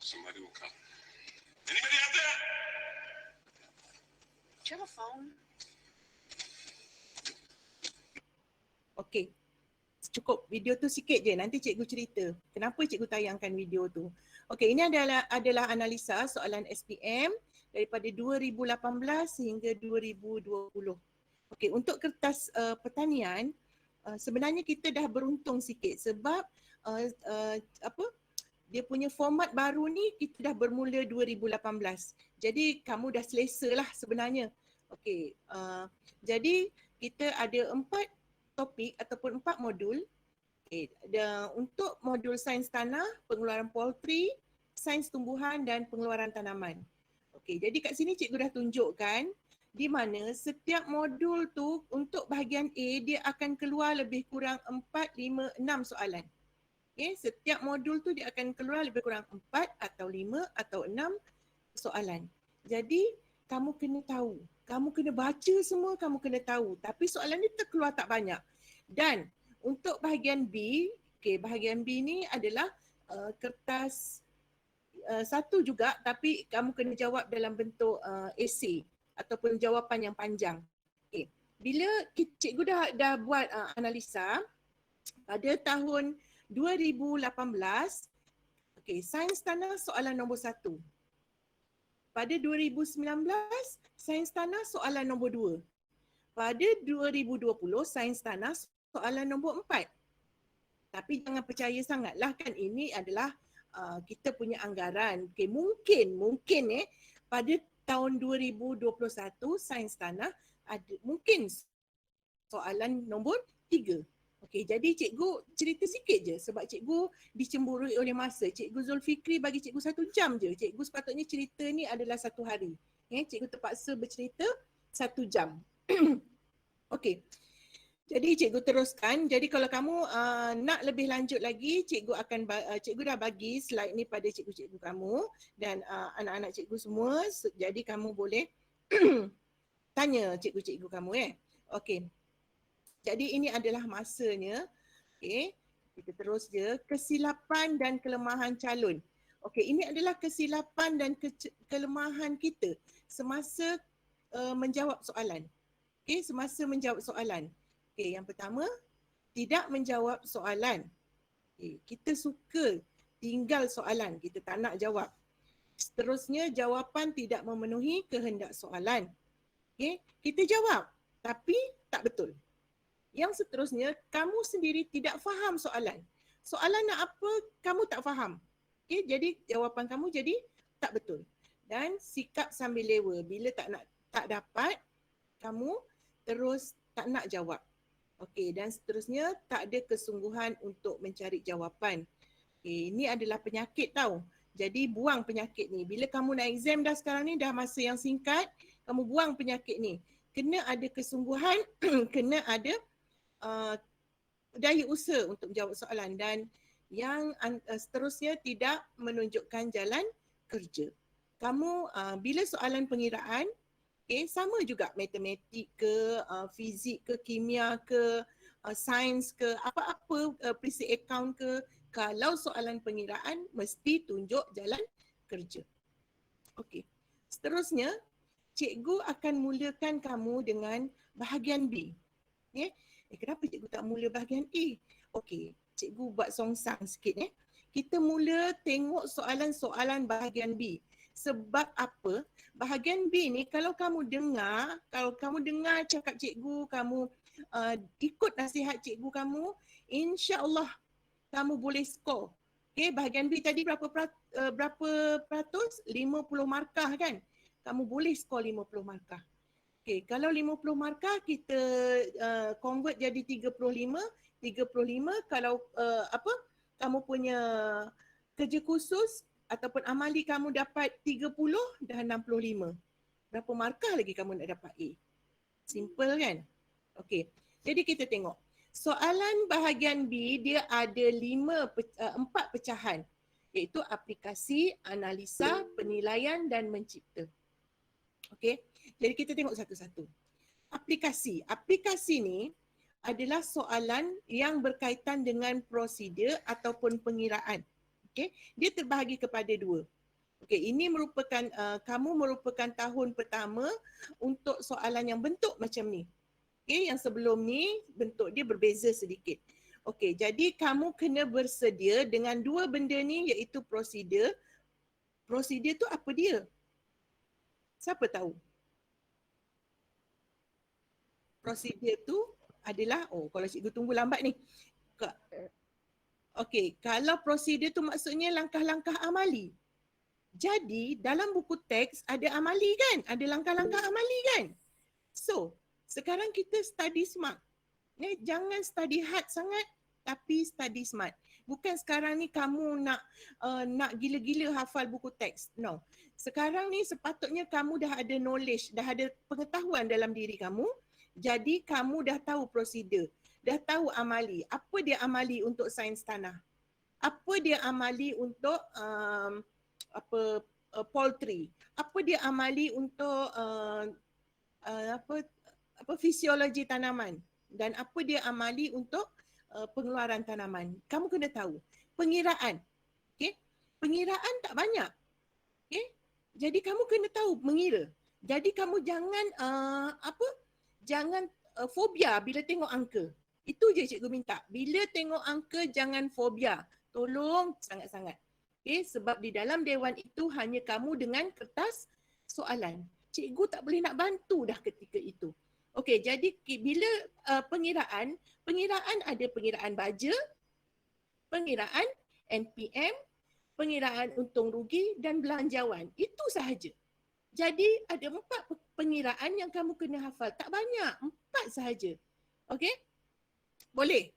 Somebody will come. Anybody out there? Do you have a phone? Okey. Cukup video tu sikit je, nanti cikgu cerita kenapa cikgu tayangkan video tu. Okey, ini adalah analisa soalan SPM daripada 2018 hingga 2020. Okey, untuk kertas pertanian sebenarnya kita dah beruntung sikit sebab dia punya format baru ni kita dah bermula 2018. Jadi kamu dah selesa lah sebenarnya. Okey, jadi kita ada 4 topik ataupun 4 modul. Okay. Untuk modul sains tanah, pengeluaran poultry, sains tumbuhan dan pengeluaran tanaman. Okey, jadi kat sini cikgu dah tunjukkan di mana setiap modul tu untuk bahagian A dia akan keluar lebih kurang 4, 5, 6 soalan. Okey, setiap modul tu dia akan keluar lebih kurang 4 atau 5 atau 6 soalan. Jadi kamu kena tahu, kamu kena baca semua, kamu kena tahu. Tapi soalan ni terkeluar tak banyak. Dan untuk bahagian B, okay, bahagian B ni adalah kertas satu juga tapi kamu kena jawab dalam bentuk esei ataupun jawapan yang panjang. Okay. Bila cikgu dah buat analisa pada tahun 2018, okay, sains tanah soalan nombor 1. Pada 2019, sains tanah soalan nombor 2. Pada 2020, sains tanah soalan nombor 4. Tapi jangan percaya sangatlah kan ini adalah kita punya anggaran. Okay, mungkin pada tahun 2021 sains tanah ada mungkin soalan nombor 3. Okey, jadi cikgu cerita sikit je sebab cikgu dicemburui oleh masa. Cikgu Zulfikri bagi cikgu 1 jam je. Cikgu sepatutnya cerita ni adalah 1 hari. Cikgu terpaksa bercerita 1 jam. Okey. Jadi cikgu teruskan. Jadi kalau kamu nak lebih lanjut lagi, cikgu dah bagi slide ni pada cikgu-cikgu kamu dan anak-anak cikgu semua. Jadi kamu boleh tanya cikgu-cikgu kamu Okey. Jadi ini adalah masanya. Okey. Kita terus je. Kesilapan dan kelemahan calon. Okey, ini adalah kesilapan dan kelemahan kita semasa menjawab soalan. Okey, semasa menjawab soalan. Okey, yang pertama, tidak menjawab soalan. Okay, kita suka tinggal soalan, kita tak nak jawab. Seterusnya, jawapan tidak memenuhi kehendak soalan. Okay, kita jawab tapi tak betul. Yang seterusnya, kamu sendiri tidak faham soalan. Soalan nak apa, kamu tak faham. Okay, jadi jawapan kamu jadi tak betul. Dan sikap sambil lewa, bila tak dapat, kamu terus tak nak jawab. Okey, dan seterusnya tak ada kesungguhan untuk mencari jawapan. Okey, ini adalah penyakit tau. Jadi buang penyakit ni. Bila kamu nak exam dah sekarang ni, dah masa yang singkat, kamu buang penyakit ni. Kena ada kesungguhan, kena ada daya usaha untuk menjawab soalan dan yang seterusnya tidak menunjukkan jalan kerja. Kamu bila soalan pengiraan, okay, sama juga matematik ke, fizik ke, kimia ke, sains ke, apa-apa, perisi akaun ke, kalau soalan pengiraan mesti tunjuk jalan kerja. Okey. Seterusnya, cikgu akan mulakan kamu dengan bahagian B. Okay. Kenapa cikgu tak mula bahagian A? Okey, cikgu buat songsang sikit. Kita mula tengok soalan-soalan bahagian B. Sebab apa? Bahagian B ni kalau kamu dengar cakap cikgu, kamu ikut nasihat cikgu kamu, insya-Allah kamu boleh skor. Okey, bahagian B tadi berapa peratus? 50 markah kan? Kamu boleh skor 50 markah. Okey, kalau 50 markah kita convert jadi 35 kalau kamu punya kerja khusus ataupun amali kamu dapat 30 dah 65. Berapa markah lagi kamu nak dapat A? Simple kan? Okey. Jadi kita tengok. Soalan bahagian B dia ada 4 pecahan iaitu aplikasi, analisa, penilaian dan mencipta. Okey. Jadi kita tengok satu-satu. Aplikasi. Aplikasi ni adalah soalan yang berkaitan dengan prosedur ataupun pengiraan. Okey, dia terbahagi kepada 2. Okey, ini merupakan kamu merupakan tahun pertama untuk soalan yang bentuk macam ni. Okey, yang sebelum ni bentuk dia berbeza sedikit. Okey, jadi kamu kena bersedia dengan 2 benda ni iaitu prosedur. Prosedur tu apa dia? Siapa tahu? Prosedur tu adalah, kalau cikgu tunggu lambat ni. Okey, kalau prosedur tu maksudnya langkah-langkah amali. Jadi dalam buku teks ada amali kan? Ada langkah-langkah amali kan? So, sekarang kita study smart. Jangan study hard sangat tapi study smart. Bukan sekarang ni kamu nak gila-gila hafal buku teks. No. Sekarang ni sepatutnya kamu dah ada knowledge, dah ada pengetahuan dalam diri kamu. Jadi kamu dah tahu prosedur, dah tahu amali. Apa dia amali untuk sains tanah? Apa dia amali untuk poultry? Apa dia amali untuk fisiologi tanaman? Dan apa dia amali untuk pengeluaran tanaman? Kamu kena tahu. Pengiraan. Okay? Pengiraan tak banyak. Okay? Jadi kamu kena tahu mengira. Jadi kamu jangan jangan fobia bila tengok angka. Itu je cikgu minta. Bila tengok angka jangan fobia. Tolong sangat-sangat. Okay? Sebab di dalam dewan itu hanya kamu dengan kertas soalan. Cikgu tak boleh nak bantu dah ketika itu. Okey, jadi bila pengiraan ada pengiraan baja, pengiraan NPM, pengiraan untung rugi dan belanjawan. Itu sahaja. Jadi ada 4 pengiraan yang kamu kena hafal. Tak banyak, 4 sahaja. Okey? Boleh?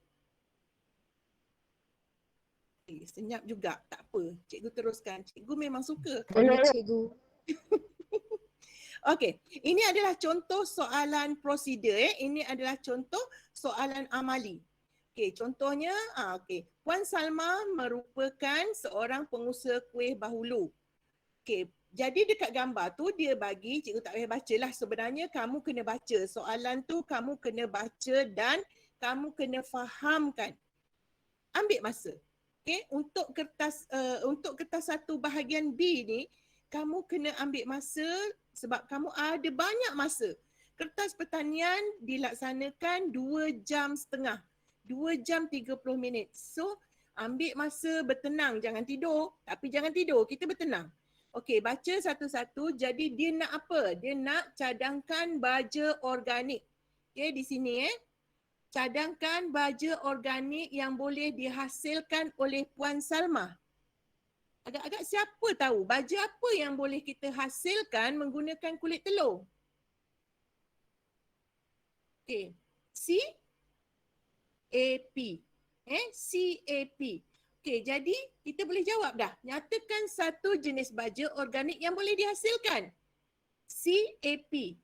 Senyap juga, tak apa. Cikgu teruskan. Cikgu memang suka. Boleh cikgu. Okey, ini adalah contoh soalan prosedur. Ini adalah contoh soalan amali. Okey, contohnya, okey. Puan Salma merupakan seorang pengusaha kuih bahulu. Okey, jadi dekat gambar tu dia bagi, cikgu tak payah bacalah. Sebenarnya kamu kena baca. Soalan tu kamu kena baca dan kamu kena fahamkan. Ambil masa. Okey, untuk kertas 1 bahagian B ni, kamu kena ambil masa sebab kamu ada banyak masa. Kertas pertanian dilaksanakan 2 jam setengah. 2 jam 30 minit. So, ambil masa bertenang. Jangan tidur. Tapi jangan tidur. Kita bertenang. Okey, baca satu-satu. Jadi dia nak apa? Dia nak cadangkan baja organik. Okey, di sini cadangkan baja organik yang boleh dihasilkan oleh Puan Salma. Agak-agak siapa tahu baja apa yang boleh kita hasilkan menggunakan kulit telur? Okey, CAP. CAP. Okey, jadi kita boleh jawab dah. Nyatakan satu jenis baja organik yang boleh dihasilkan. CAP.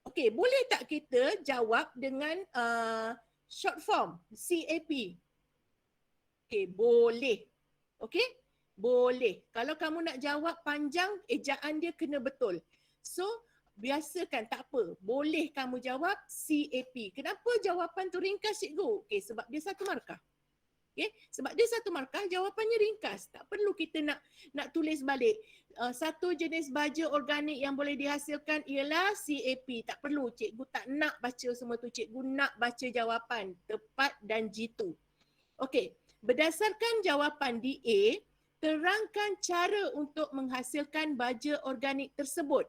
Okey, boleh tak kita jawab dengan short form CAP? Okey, boleh. Okey? Boleh. Kalau kamu nak jawab panjang, ejaan dia kena betul. So, biasakan tak apa. Boleh kamu jawab CAP. Kenapa jawapan tu ringkas cikgu? Okey, sebab dia 1 markah. Okay? Sebab dia 1 markah, jawapannya ringkas. Tak perlu kita nak tulis balik. Satu jenis baja organik yang boleh dihasilkan ialah CAP. Tak perlu. Cikgu tak nak baca semua tu. Cikgu nak baca jawapan tepat dan jitu. Okey. Berdasarkan jawapan di A, terangkan cara untuk menghasilkan baja organik tersebut.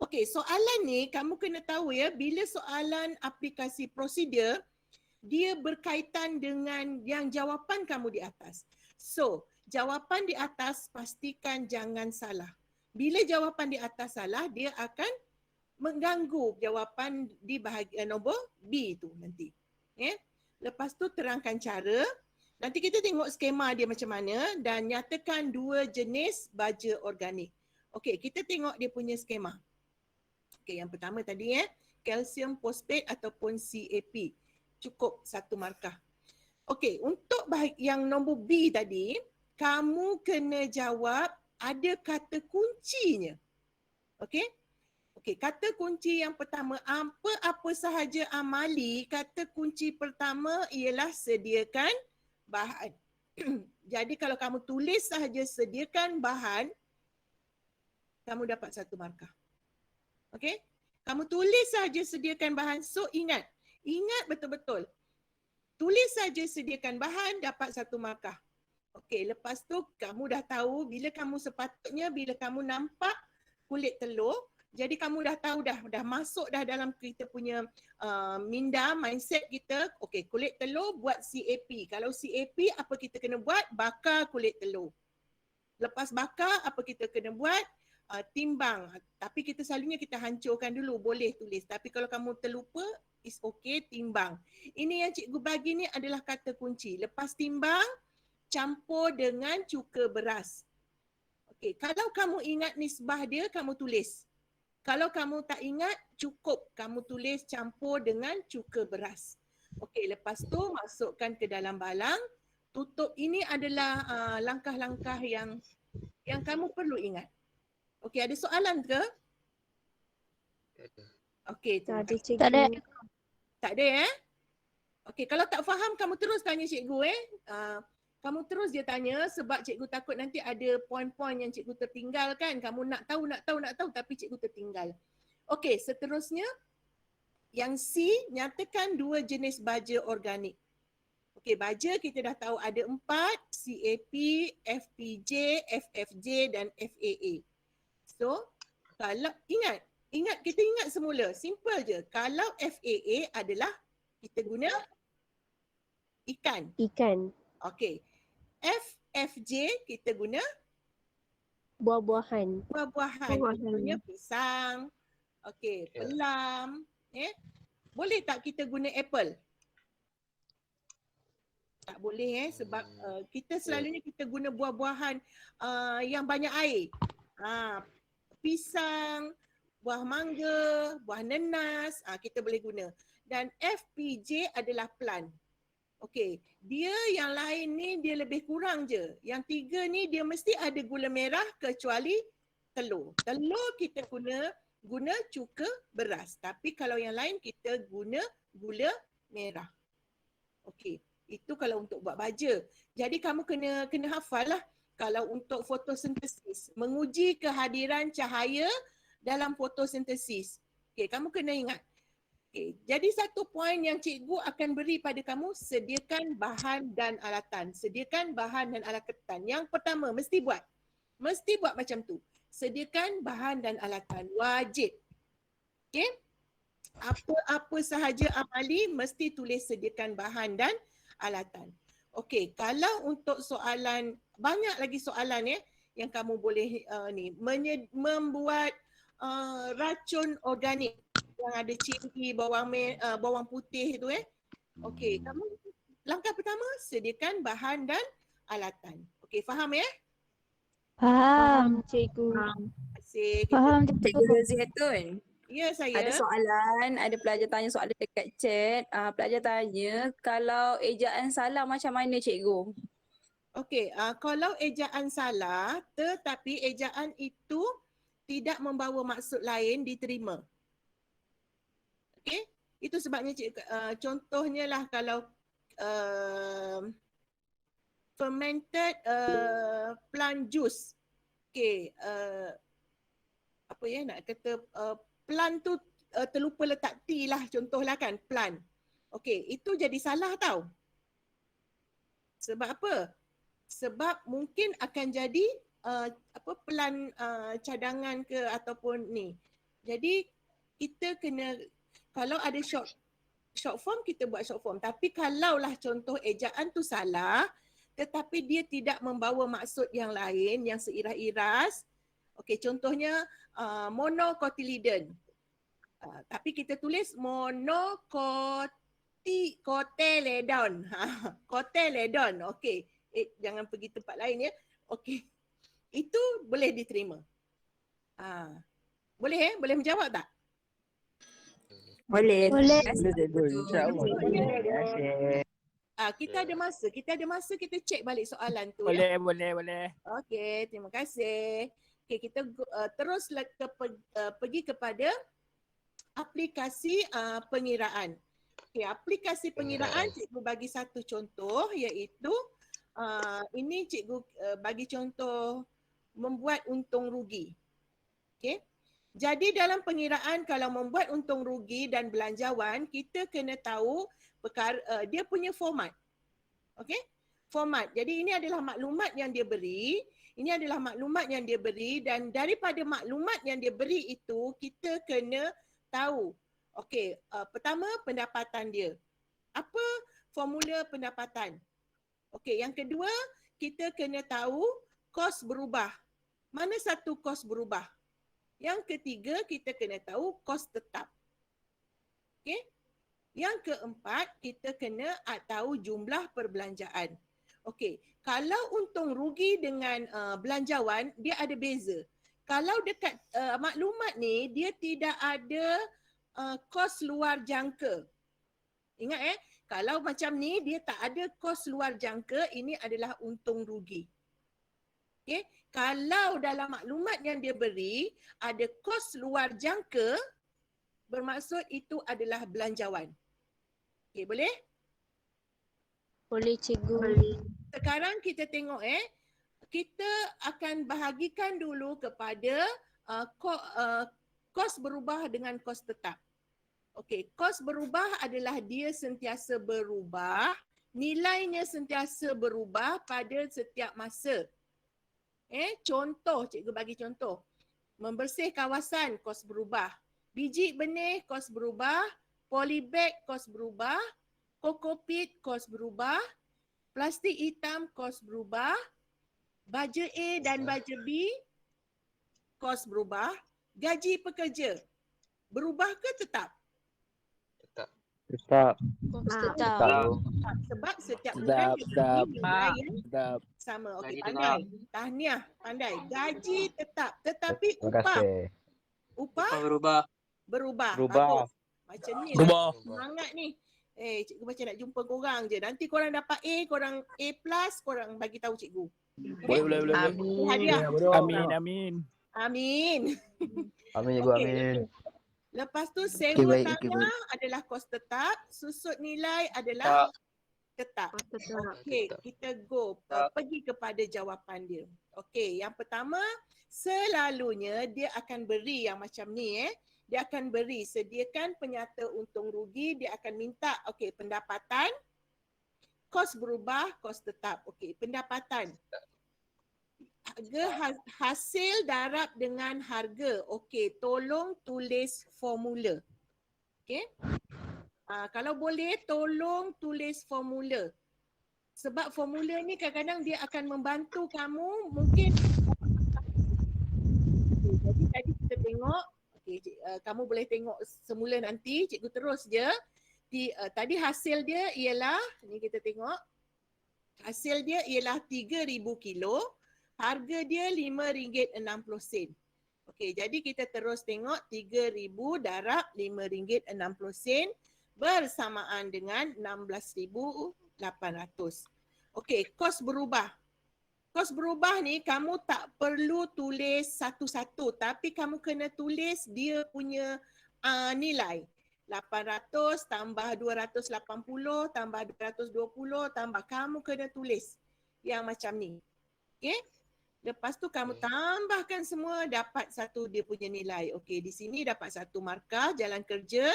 Okey, soalan ni kamu kena tahu ya, bila soalan aplikasi prosedur, dia berkaitan dengan yang jawapan kamu di atas. So, jawapan di atas pastikan jangan salah. Bila jawapan di atas salah, dia akan mengganggu jawapan di bahagian nombor B tu nanti. Lepas tu terangkan cara. Nanti kita tengok skema dia macam mana dan nyatakan 2 jenis baja organik. Okey, kita tengok dia punya skema. Okey, yang pertama tadi kalsium fosfat ataupun CAP. Cukup 1 markah. Okey, untuk yang nombor B tadi, kamu kena jawab ada kata kuncinya. Okey? Okey, kata kunci yang pertama, apa sahaja amali, kata kunci pertama ialah sediakan bahan. Jadi kalau kamu tulis sahaja sediakan bahan, kamu dapat 1 markah. Okey? Kamu tulis sahaja sediakan bahan. So ingat betul-betul. Tulis saja sediakan bahan, dapat 1 markah. Okey, lepas tu kamu dah tahu bila kamu nampak kulit telur, jadi kamu dah tahu dah masuk dah dalam kita punya minda, mindset kita. Okey, kulit telur buat CAP. Kalau CAP apa kita kena buat? Bakar kulit telur. Lepas bakar apa kita kena buat? Timbang. Tapi kita selalunya kita hancurkan dulu, boleh tulis. Tapi kalau kamu terlupa, is okay, timbang. Ini yang cikgu bagi ni adalah kata kunci. Lepas timbang, campur dengan cuka beras. Okey, kalau kamu ingat nisbah dia, kamu tulis. Kalau kamu tak ingat, cukup kamu tulis campur dengan cuka beras. Okey, lepas tu masukkan ke dalam balang. Tutup. Ini adalah langkah-langkah yang kamu perlu ingat. Okey, ada soalan ke? Okey, Tak ada, cikgu. cikgu. Tak ada. Tak ada Okey, kalau tak faham kamu terus tanya cikgu kamu terus je tanya sebab cikgu takut nanti ada poin-poin yang cikgu tertinggalkan. Kamu nak tahu tapi cikgu tertinggal. Okey, seterusnya yang C, nyatakan 2 jenis baja organik. Okey, baja kita dah tahu ada 4, CAP, FPJ, FFJ dan FAA. So, kalau ingat kita ingat semula, simple je. Kalau FAA adalah kita guna ikan. Ikan. Okey. FFJ kita guna Buah-buahan. buah-buahan. Contohnya pisang. Okey, pelam. Boleh tak kita guna apple? Tak boleh sebab kita selalunya kita guna buah-buahan yang banyak air. Pisang, buah mangga, buah nenas, kita boleh guna. Dan FPJ adalah plant. Okey, dia yang lain ni dia lebih kurang je. Yang 3 ni dia mesti ada gula merah kecuali telur. Telur kita guna cuka beras. Tapi kalau yang lain kita guna gula merah. Okey, itu kalau untuk buat baja. Jadi kamu kena hafal lah. Kalau untuk fotosintesis, menguji kehadiran cahaya dalam fotosintesis. Okey, kamu kena ingat. Okey, jadi satu poin yang cikgu akan beri pada kamu, sediakan bahan dan alatan. Sediakan bahan dan alatan. Yang pertama, mesti buat macam tu. Sediakan bahan dan alatan. Wajib. Okey? Apa sahaja amali, mesti tulis sediakan bahan dan alatan. Okey, kalau untuk soalan, banyak lagi soalan yang kamu boleh membuat racun organik yang ada cili, bawang putih tu Okey, kamu langkah pertama sediakan bahan dan alatan. Okey, faham Faham. Cikgu. Terima kasih. Faham. Cikgu Roziatun, Ya, saya. ada soalan, ada pelajar tanya soalan dekat chat. Pelajar tanya, kalau ejaan salah macam mana cikgu? Okey, kalau ejaan salah tetapi ejaan itu tidak membawa maksud lain diterima. Okey, itu sebabnya contohnya lah kalau fermented plant juice. Okey, apa nak kata plant tu terlupa letak T lah contohlah kan, plant. Okey, itu jadi salah tau. Sebab apa? Sebab mungkin akan jadi plant cadangan ke ataupun ni. Jadi kita kena, kalau ada short form kita buat short form. Tapi kalaulah contoh ejaan tu salah tetapi dia tidak membawa maksud yang lain yang seiras-iras. Okey, contohnya monocotyledon. Tapi kita tulis monocotyledon. Cotyledon. Okey. Jangan pergi tempat lain Okey. Itu boleh diterima. Boleh Boleh menjawab tak? Boleh. Boleh. Kita ada masa. Kita cek balik soalan tu. Boleh. Okey, terima kasih. Okey, kita teruslah pergi kepada aplikasi pengiraan. Okey, aplikasi pengiraan cikgu bagi satu contoh iaitu ini cikgu bagi contoh membuat untung rugi. Okey. Jadi dalam pengiraan kalau membuat untung rugi dan belanjawan, kita kena tahu perkara dia punya format. Okey? Format. Jadi ini adalah maklumat yang dia beri. Ini adalah maklumat yang dia beri dan daripada maklumat yang dia beri itu kita kena tahu. Okey, pertama pendapatan dia. Apa formula pendapatan? Okey, yang kedua kita kena tahu kos berubah. Mana satu kos berubah? Yang ketiga kita kena tahu kos tetap. Okey? Yang keempat kita kena tahu jumlah perbelanjaan. Okey, kalau untung rugi dengan belanjawan dia ada beza. Kalau dekat maklumat ni dia tidak ada kos luar jangka. Ingat kalau macam ni dia tak ada kos luar jangka, ini adalah untung rugi. Okey, kalau dalam maklumat yang dia beri ada kos luar jangka, bermaksud itu adalah belanjawan. Okey, boleh? Boleh cikgu. Sekarang kita tengok kita akan bahagikan dulu kepada kos berubah dengan kos tetap. Okey, kos berubah adalah dia sentiasa berubah, nilainya sentiasa berubah pada setiap masa. Contoh, cikgu bagi contoh. Membersih kawasan, kos berubah. Biji benih, kos berubah. Polybag, kos berubah. Kokopit, kos berubah. Plastik hitam, kos berubah. Baja A dan baja B, kos berubah. Gaji pekerja, berubah ke tetap? Tetap. Kos tetap. Sebab setiap bulan dia beri nilai yang Tetap. sama. Okey, Gaji pandai. Tahniah, pandai. Gaji tetap, tetapi Terima upah kasih. berubah. berubah. Berubah. Bagus. Macam ni Berubah. lah semangat ni. Cikgu macam nak jumpa korang je. Nanti korang dapat A, korang A+, korang bagi tahu cikgu. Boleh. Hadiah. Amin. Amin. Amin cikgu, Okey. amin. Lepas tu sewa baik, tanah adalah kos tetap, susut nilai adalah tetap. Okey, kita go pergi kepada jawapan dia. Okey, yang pertama selalunya dia akan beri yang macam ni Dia akan beri sediakan penyata untung rugi, dia akan minta okey pendapatan, kos berubah, kos tetap. Okey, pendapatan. Harga hasil darab dengan harga. Okey, tolong tulis formula. Okey. Kalau boleh tolong tulis formula. Sebab formula ni kadang-kadang dia akan membantu kamu mungkin. Jadi tadi kita tengok, kamu boleh tengok semula nanti, cikgu terus je. Tadi hasil dia ialah, ni kita tengok. Hasil dia ialah 3,000 kilo. Harga dia RM5.60. Okey, jadi kita terus tengok 3,000 darab RM5.60 bersamaan dengan 16,800. Okey, kos berubah. Kos berubah ni kamu tak perlu tulis satu-satu tapi kamu kena tulis dia punya nilai. 800 tambah 280 tambah 220 tambah, kamu kena tulis yang macam ni. Okey? Lepas tu kamu tambahkan semua, dapat satu dia punya nilai. Okey, di sini dapat satu markah jalan kerja.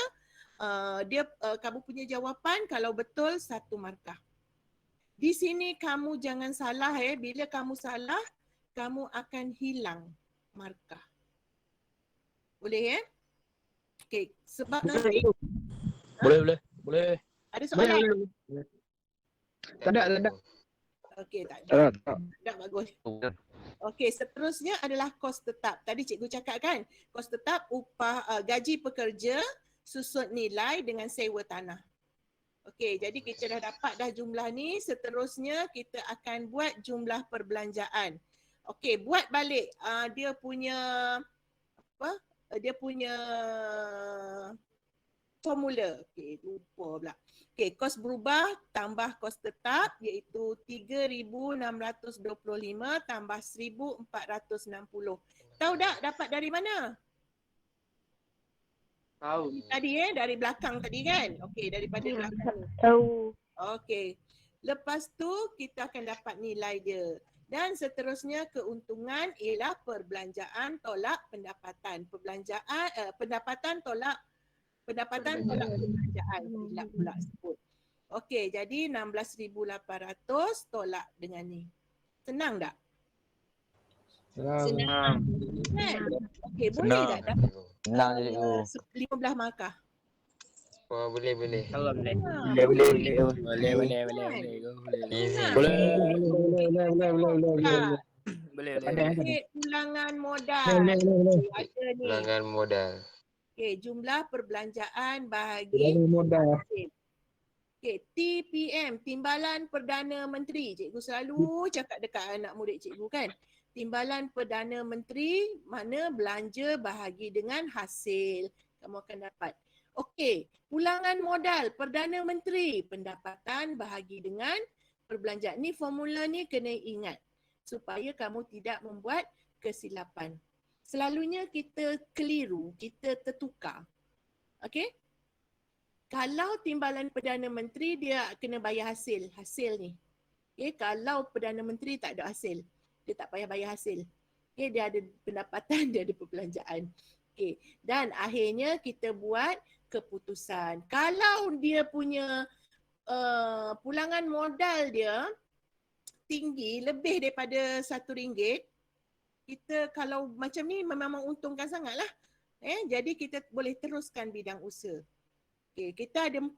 Kamu punya jawapan kalau betul satu markah. Di sini kamu jangan salah bila kamu salah kamu akan hilang markah. Boleh Okey, sebab nanti Boleh. ada soalan? Tak ada. Okey, tak ada. Tak. Bagus. Okey, seterusnya adalah kos tetap. Tadi cikgu cakap kan, kos tetap upah gaji pekerja, susut nilai dengan sewa tanah. Okey, jadi kita dah dapat dah jumlah ni. Seterusnya kita akan buat jumlah perbelanjaan. Okey, buat balik dia punya dia punya formula. Okey, lupa pula. Okey, kos berubah tambah kos tetap iaitu 3,625 tambah 1,460. Tahu tak dapat dari mana? Tahu. Tadi dari belakang tadi kan? Okey, daripada belakang. Tahu. Okey. Lepas tu kita akan dapat nilai dia. Dan seterusnya keuntungan ialah perbelanjaan tolak pendapatan. Pendapatan tolak perbelanjaan. Silap pula sebut. Okey, jadi 16,800 tolak dengan ni. Senang tak? Senang. Kan? Okey, boleh tak dapat Senang je cikgu. 15 markah? Oh, boleh. Kalau boleh. Ha, Boleh. Easy. Boleh. Ha, Boleh. Okey, pulangan modal. Okey, ada ni. Pulangan modal. Okey, jumlah perbelanjaan bahagi hasil. Okey, TPM, Timbalan Perdana Menteri. Cikgu selalu cakap dekat anak murid cikgu kan. Timbalan Perdana Menteri mana belanja bahagi dengan hasil. Kamu akan dapat. Okey, pulangan modal Perdana Menteri. Pendapatan bahagi dengan perbelanjaan. Ni formula ni kena ingat supaya kamu tidak membuat kesilapan. Selalunya kita keliru, kita tertukar. Okey? Kalau Timbalan Perdana Menteri dia kena bayar hasil ni. Okey, kalau Perdana Menteri tak ada hasil, dia tak payah bayar hasil. Okey, dia ada pendapatan, dia ada perbelanjaan. Okey, dan akhirnya kita buat keputusan. Kalau dia punya pulangan modal dia tinggi, lebih daripada RM1, kita kalau macam ni memang menguntungkan sangatlah. Jadi kita boleh teruskan bidang usaha. Okay, kita ada 4,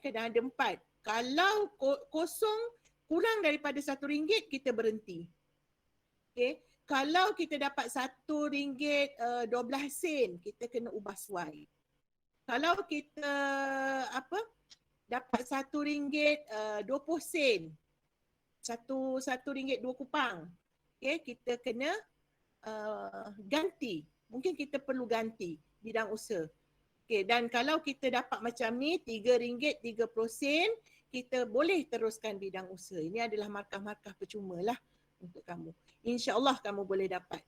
kena ada 4. Kalau kosong kurang daripada RM1, kita berhenti. Okay. Kalau kita dapat RM1.12, kita kena ubah suai. Kalau kita dapat RM1.20, RM1.02, okay, kita kena ganti. Mungkin kita perlu ganti bidang usaha. Okay, dan kalau kita dapat macam ni RM3.30, kita boleh teruskan bidang usaha. Ini adalah markah-markah percuma lah untuk kamu. InsyaAllah kamu boleh dapat.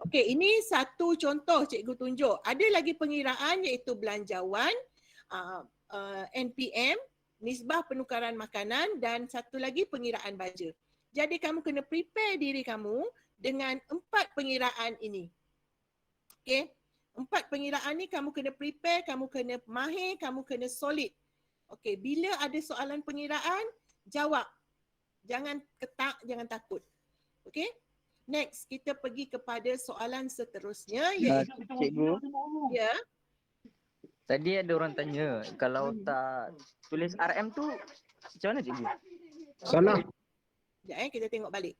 Okey, ini satu contoh cikgu tunjuk. Ada lagi pengiraan iaitu belanjawan, NPM, nisbah penukaran makanan dan satu lagi pengiraan baja. Jadi kamu kena prepare diri kamu dengan 4 pengiraan ini. Okey, 4 pengiraan ni kamu kena prepare, kamu kena mahir, kamu kena solid. Okey, bila ada soalan pengiraan, jawab. Jangan ketak, jangan takut. Okey? Next, kita pergi kepada soalan seterusnya iaitu Cikgu, ya. tadi ada orang tanya kalau tak tulis RM tu macam mana cikgu? Salah. Sekejap kita tengok balik.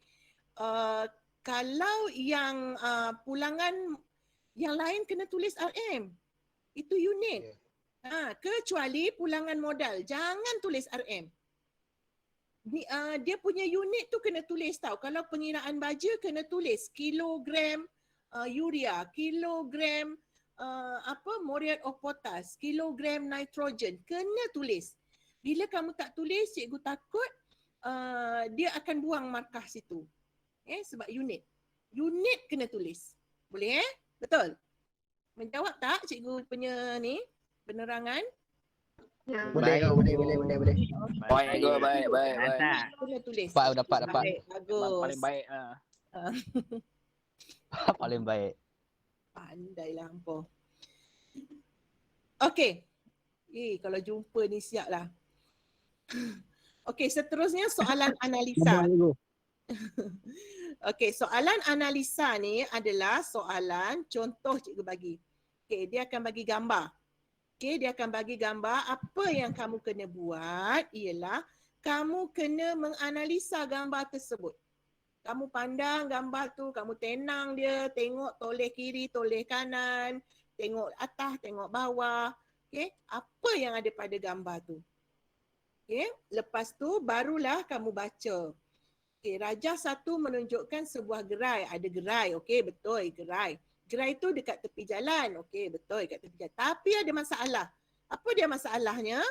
Kalau yang pulangan yang lain kena tulis RM. Itu unit. Kecuali pulangan modal, jangan tulis RM. Dia punya unit tu kena tulis tau. Kalau pengiraan baja kena tulis kilogram urea, kilogram muriat of potas, kilogram nitrogen, kena tulis. Bila kamu tak tulis, cikgu takut dia akan buang markah situ. Sebab unit. Unit kena tulis. Boleh Betul? Menjawab tak cikgu punya ni penerangan? Boleh. Baik. Kena tulis. Dapat. Baik, bagus. Paling baik. Paling baik. Pandailah hampa. Okey. Kalau jumpa ni siap lah. Okey, seterusnya soalan analisa. Okey, soalan analisa ni adalah soalan contoh cikgu bagi. Okey, dia akan bagi gambar. Okey, dia akan bagi gambar. Apa yang kamu kena buat ialah kamu kena menganalisa gambar tersebut. Kamu pandang gambar tu, kamu tenang dia, tengok toleh kiri, toleh kanan, tengok atas, tengok bawah. Okey, apa yang ada pada gambar tu? Okey, lepas tu barulah kamu baca. Okey, rajah 1 menunjukkan sebuah gerai. Ada gerai, okey, betul, gerai. Gerai tu dekat tepi jalan. Okey, betul, dekat tepi jalan. Tapi ada masalah. Apa dia masalahnya?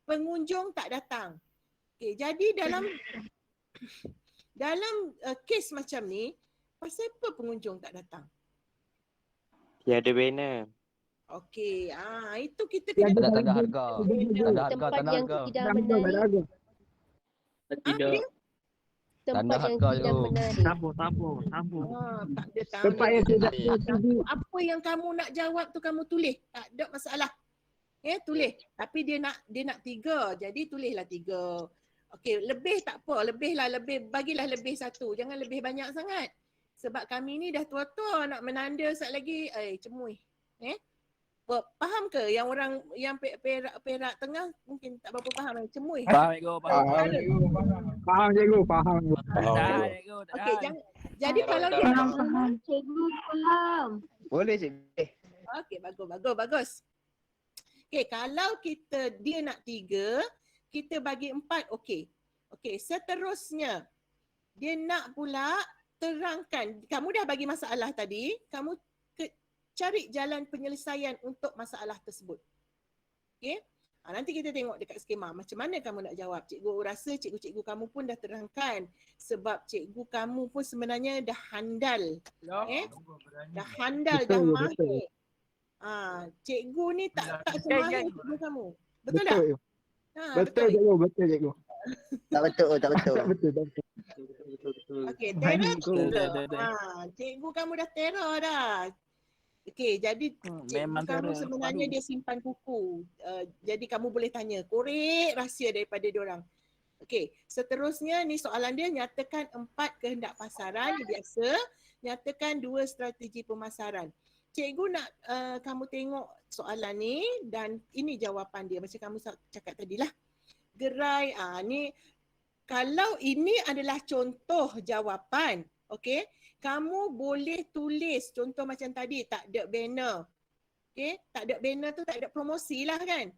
Pengunjung tak datang. Okey, jadi dalam kes macam ni, pasal apa pengunjung tak datang? Tiada banner. Okey, itu kita kena Tak ada harga. Tak ada harga, Tempat tak ada yang harga. tidak menarik. Tidak. Tanda Tempat yang harga tidak tu. menarik. Sabar. Tak ada Tempat yang tidak apa yang kamu nak jawab tu kamu tulis. Tak ada masalah. Tulis. Tapi dia nak 3. Jadi tulislah 3. Okey, lebih tak apa. Bagilah lebih 1. Jangan lebih banyak sangat. Sebab kami ni dah tua-tua nak menanda sekejap lagi. Cemui. Faham ke? Yang orang yang perak tengah mungkin tak berapa faham. Cemui. Faham cikgu, faham. Faham cikgu, faham. Dah cikgu, tak Okey, jadi kalau dia Faham, cikgu faham. Boleh cikgu. okey, bagus. Okey, kalau dia nak 3, kita bagi 4, okey. Okey, seterusnya dia nak pula terangkan. Kamu dah bagi masalah tadi, kamu cari jalan penyelesaian untuk masalah tersebut. Okey? Nanti kita tengok dekat skema macam mana kamu nak jawab. Cikgu rasa cikgu-cikgu kamu pun dah terangkan sebab cikgu kamu pun sebenarnya dah handal. Dah handal, dah mahir. Cikgu ni tak semahir cikgu kamu. Betul tak? Betul cikgu, betul cikgu. Tak betul. Tak betul. Okey, terror. Cikgu kamu dah terror dah. Okey, jadi memang kamu terror. sebenarnya dia simpan buku. Jadi kamu boleh tanya, korek rahsia daripada diorang. Okey, seterusnya ni soalan dia, nyatakan 4 kehendak pasaran biasa, nyatakan 2 strategi pemasaran. Cikgu nak kamu tengok soalan ni dan ini jawapan dia macam kamu cakap tadilah. Gerai, ni kalau ini adalah contoh jawapan, okey? Kamu boleh tulis contoh macam tadi, tak ada banner. Okey, tak ada banner tu tak ada promosi lah kan.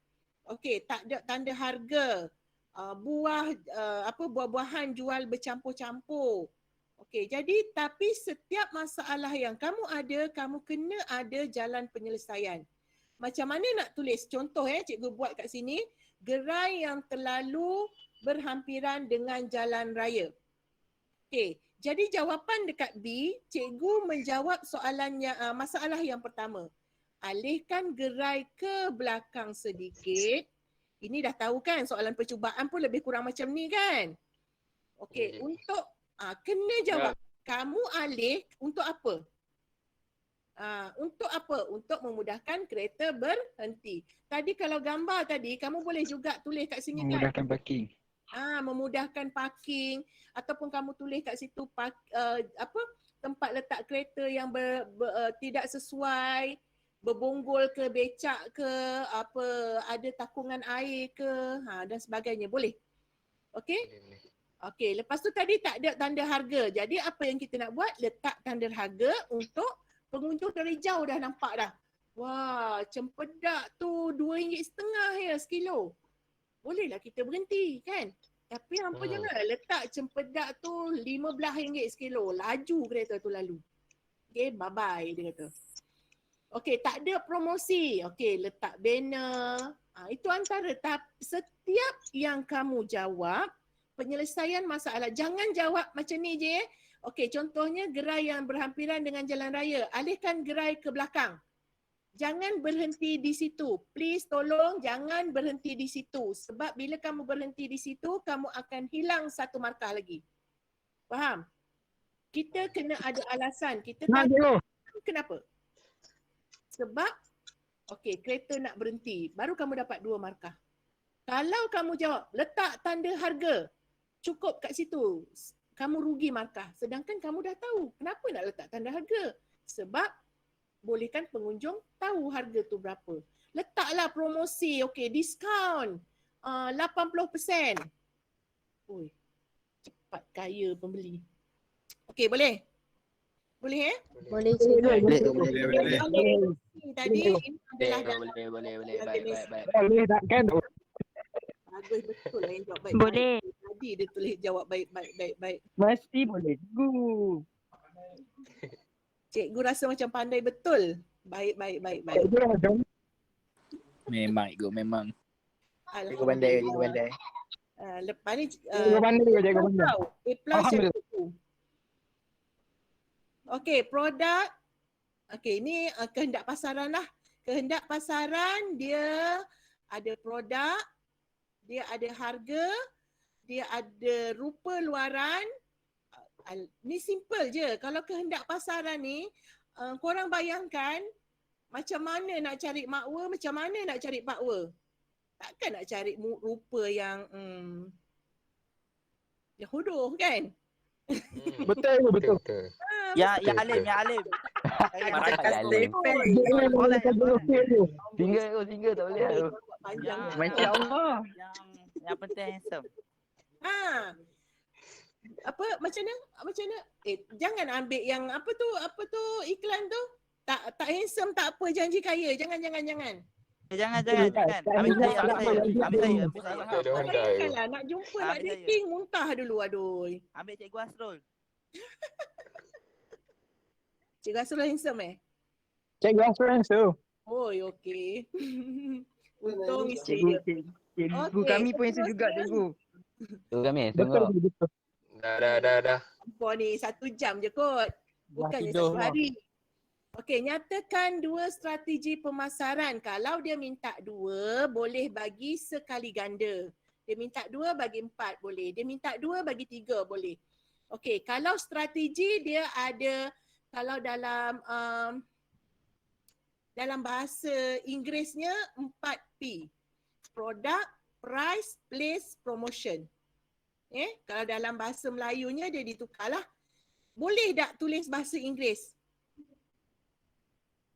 Okey, tak ada tanda harga. Buah-buahan jual bercampur-campur. Okey, jadi tapi setiap masalah yang kamu ada, kamu kena ada jalan penyelesaian. Macam mana nak tulis? Contoh cikgu buat kat sini, gerai yang terlalu berhampiran dengan jalan raya. Okey, jadi jawapan dekat B, cikgu menjawab masalah yang pertama. Alihkan gerai ke belakang sedikit. Ini dah tahu kan soalan percubaan pun lebih kurang macam ni kan? Okey, untuk kena jawab. Kamu alih untuk apa? Untuk apa? Untuk memudahkan kereta berhenti. Tadi kalau gambar tadi, kamu boleh juga tulis kat sini kan? Memudahkan parking. Memudahkan parking ataupun kamu tulis kat situ tempat letak kereta yang tidak sesuai, berbonggol ke, becak ke, ada takungan air ke, dan sebagainya. Boleh? Okey? Okey, lepas tu tadi tak ada tanda harga. Jadi apa yang kita nak buat? Letak tanda harga untuk pengunjung dari jauh dah nampak dah. Wah, cempedak tu RM2.50 ya sekilo. Bolehlah kita berhenti kan? Tapi hampa jangan letak cempedak tu RM15 sekilo. Laju kereta tu lalu. Okay, bye-bye dia kata. Okay, tak ada promosi. Okay, letak banner. Itu antara. Setiap yang kamu jawab, penyelesaian masalah. Jangan jawab macam ni je. Okay, contohnya gerai yang berhampiran dengan jalan raya. Alihkan gerai ke belakang. Jangan berhenti di situ. Please tolong jangan berhenti di situ. Sebab bila kamu berhenti di situ, kamu akan hilang 1 markah lagi. Faham? Kita kena ada alasan. Kita tahu kenapa. Sebab, okey, kereta nak berhenti. Baru kamu dapat 2 markah. Kalau kamu jawab, letak tanda harga. Cukup kat situ. Kamu rugi markah. Sedangkan kamu dah tahu. Kenapa nak letak tanda harga? Sebab bolehkan pengunjung tahu harga tu berapa. Letaklah promosi, okey, diskaun 80%. Oi, cepat kaya pembeli. Okey, boleh? Boleh Boleh cikgu. Boleh. Tadi ini adalah Boleh. Baik. Boleh tak kan? bagus betul lah yang jawab baik. Boleh. Tadi dia tulis jawab baik. Mesti boleh cikgu. Cikgu rasa macam pandai betul. Baik. Memang cikgu, memang. Cikgu pandai. Lepas ni Cikgu pandai. A+ cikgu. Okey, produk. Okey, ni kehendak pasaran lah. Kehendak pasaran dia ada produk, dia ada harga dia ada rupa luaran. Ni simple je. Kalau kehendak pasaran ni, korang bayangkan macam mana nak cari makwa, macam mana nak cari pakwa. Takkan nak cari rupa yang hodoh kan? Betul cikgu, betul. Ya Alim. Tinggal tak boleh tu. Panjang. Masya Allah. Yang penting handsome. Apa macam mana? Jangan ambil yang apa tu iklan tu. Tak handsome tak apa, janji kaya. Jangan. Jangan. Ambil saya. Bayangkanlah nak jumpa, nak dating, muntah dulu, aduh. Ambil Cikgu Asrul. Cikgu Asrul handsome Cikgu Asrul tu. Oi, okey. Untung isteri dia. Cikgu Okey, kami pun handsome juga cikgu. Tu kami Betul, betul. Dah. Kau ni 1 jam je kot. Bukannya 1 hari. Okey, nyatakan 2 strategi pemasaran. Kalau dia minta 2, boleh bagi sekali ganda. Dia minta 2 bagi 4 boleh. Dia minta 2 bagi 3 boleh. Okey, kalau strategi dia ada, kalau dalam bahasa Inggerisnya 4P. Product, price, place, promotion. Kalau dalam bahasa Melayunya dia ditukarlah. Boleh tak tulis bahasa Inggeris?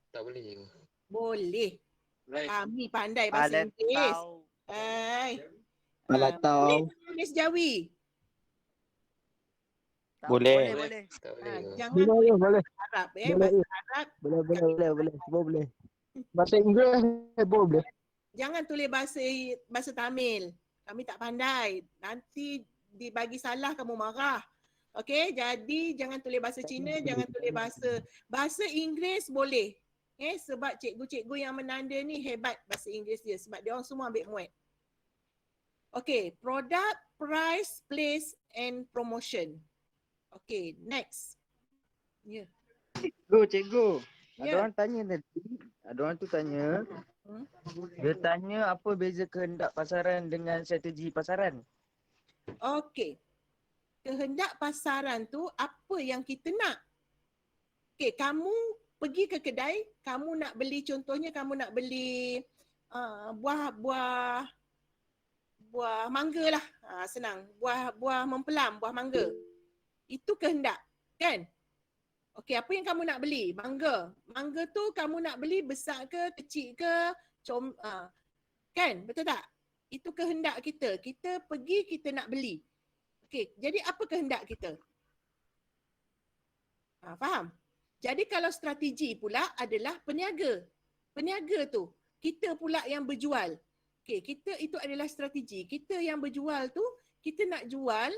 Tak boleh cikgu. Boleh. Kami pandai bahasa Inggeris. Kalau tahu. Tulis Jawi. Boleh. Tak boleh cikgu. Jangan Boleh. Arab Boleh. bahasa Arab. Boleh. Semua boleh. Bahasa Inggeris boleh. Jangan tulis bahasa Tamil. Kami tak pandai. Nanti dibagi salah kamu marah. Okey, jadi jangan tulis bahasa Cina, jangan tulis bahasa Inggeris boleh. Sebab cikgu-cikgu yang menanda ni hebat bahasa Inggeris dia sebab dia orang semua ambil muat. Okey, product, price, place and promotion. Okey, next. Ya. Cikgu. Ada Ya. orang tanya tadi. Ada orang tu tanya. Dia tanya apa beza kehendak pasaran dengan strategi pasaran. Okey. Kehendak pasaran tu apa yang kita nak. Okey, kamu pergi ke kedai, kamu nak beli, contohnya kamu nak beli buah mangga lah. Senang. Buah mempelam, buah mangga. Itu kehendak, kan? Okey, apa yang kamu nak beli? Mangga. Mangga tu kamu nak beli besar ke, kecil ke, kan? Betul tak? Itu kehendak kita. Kita pergi, kita nak beli. Okey, jadi apa kehendak kita? Faham? Jadi kalau strategi pula adalah peniaga. Peniaga tu, kita pula yang berjual. Okey, kita itu adalah strategi. Kita yang berjual tu, kita nak jual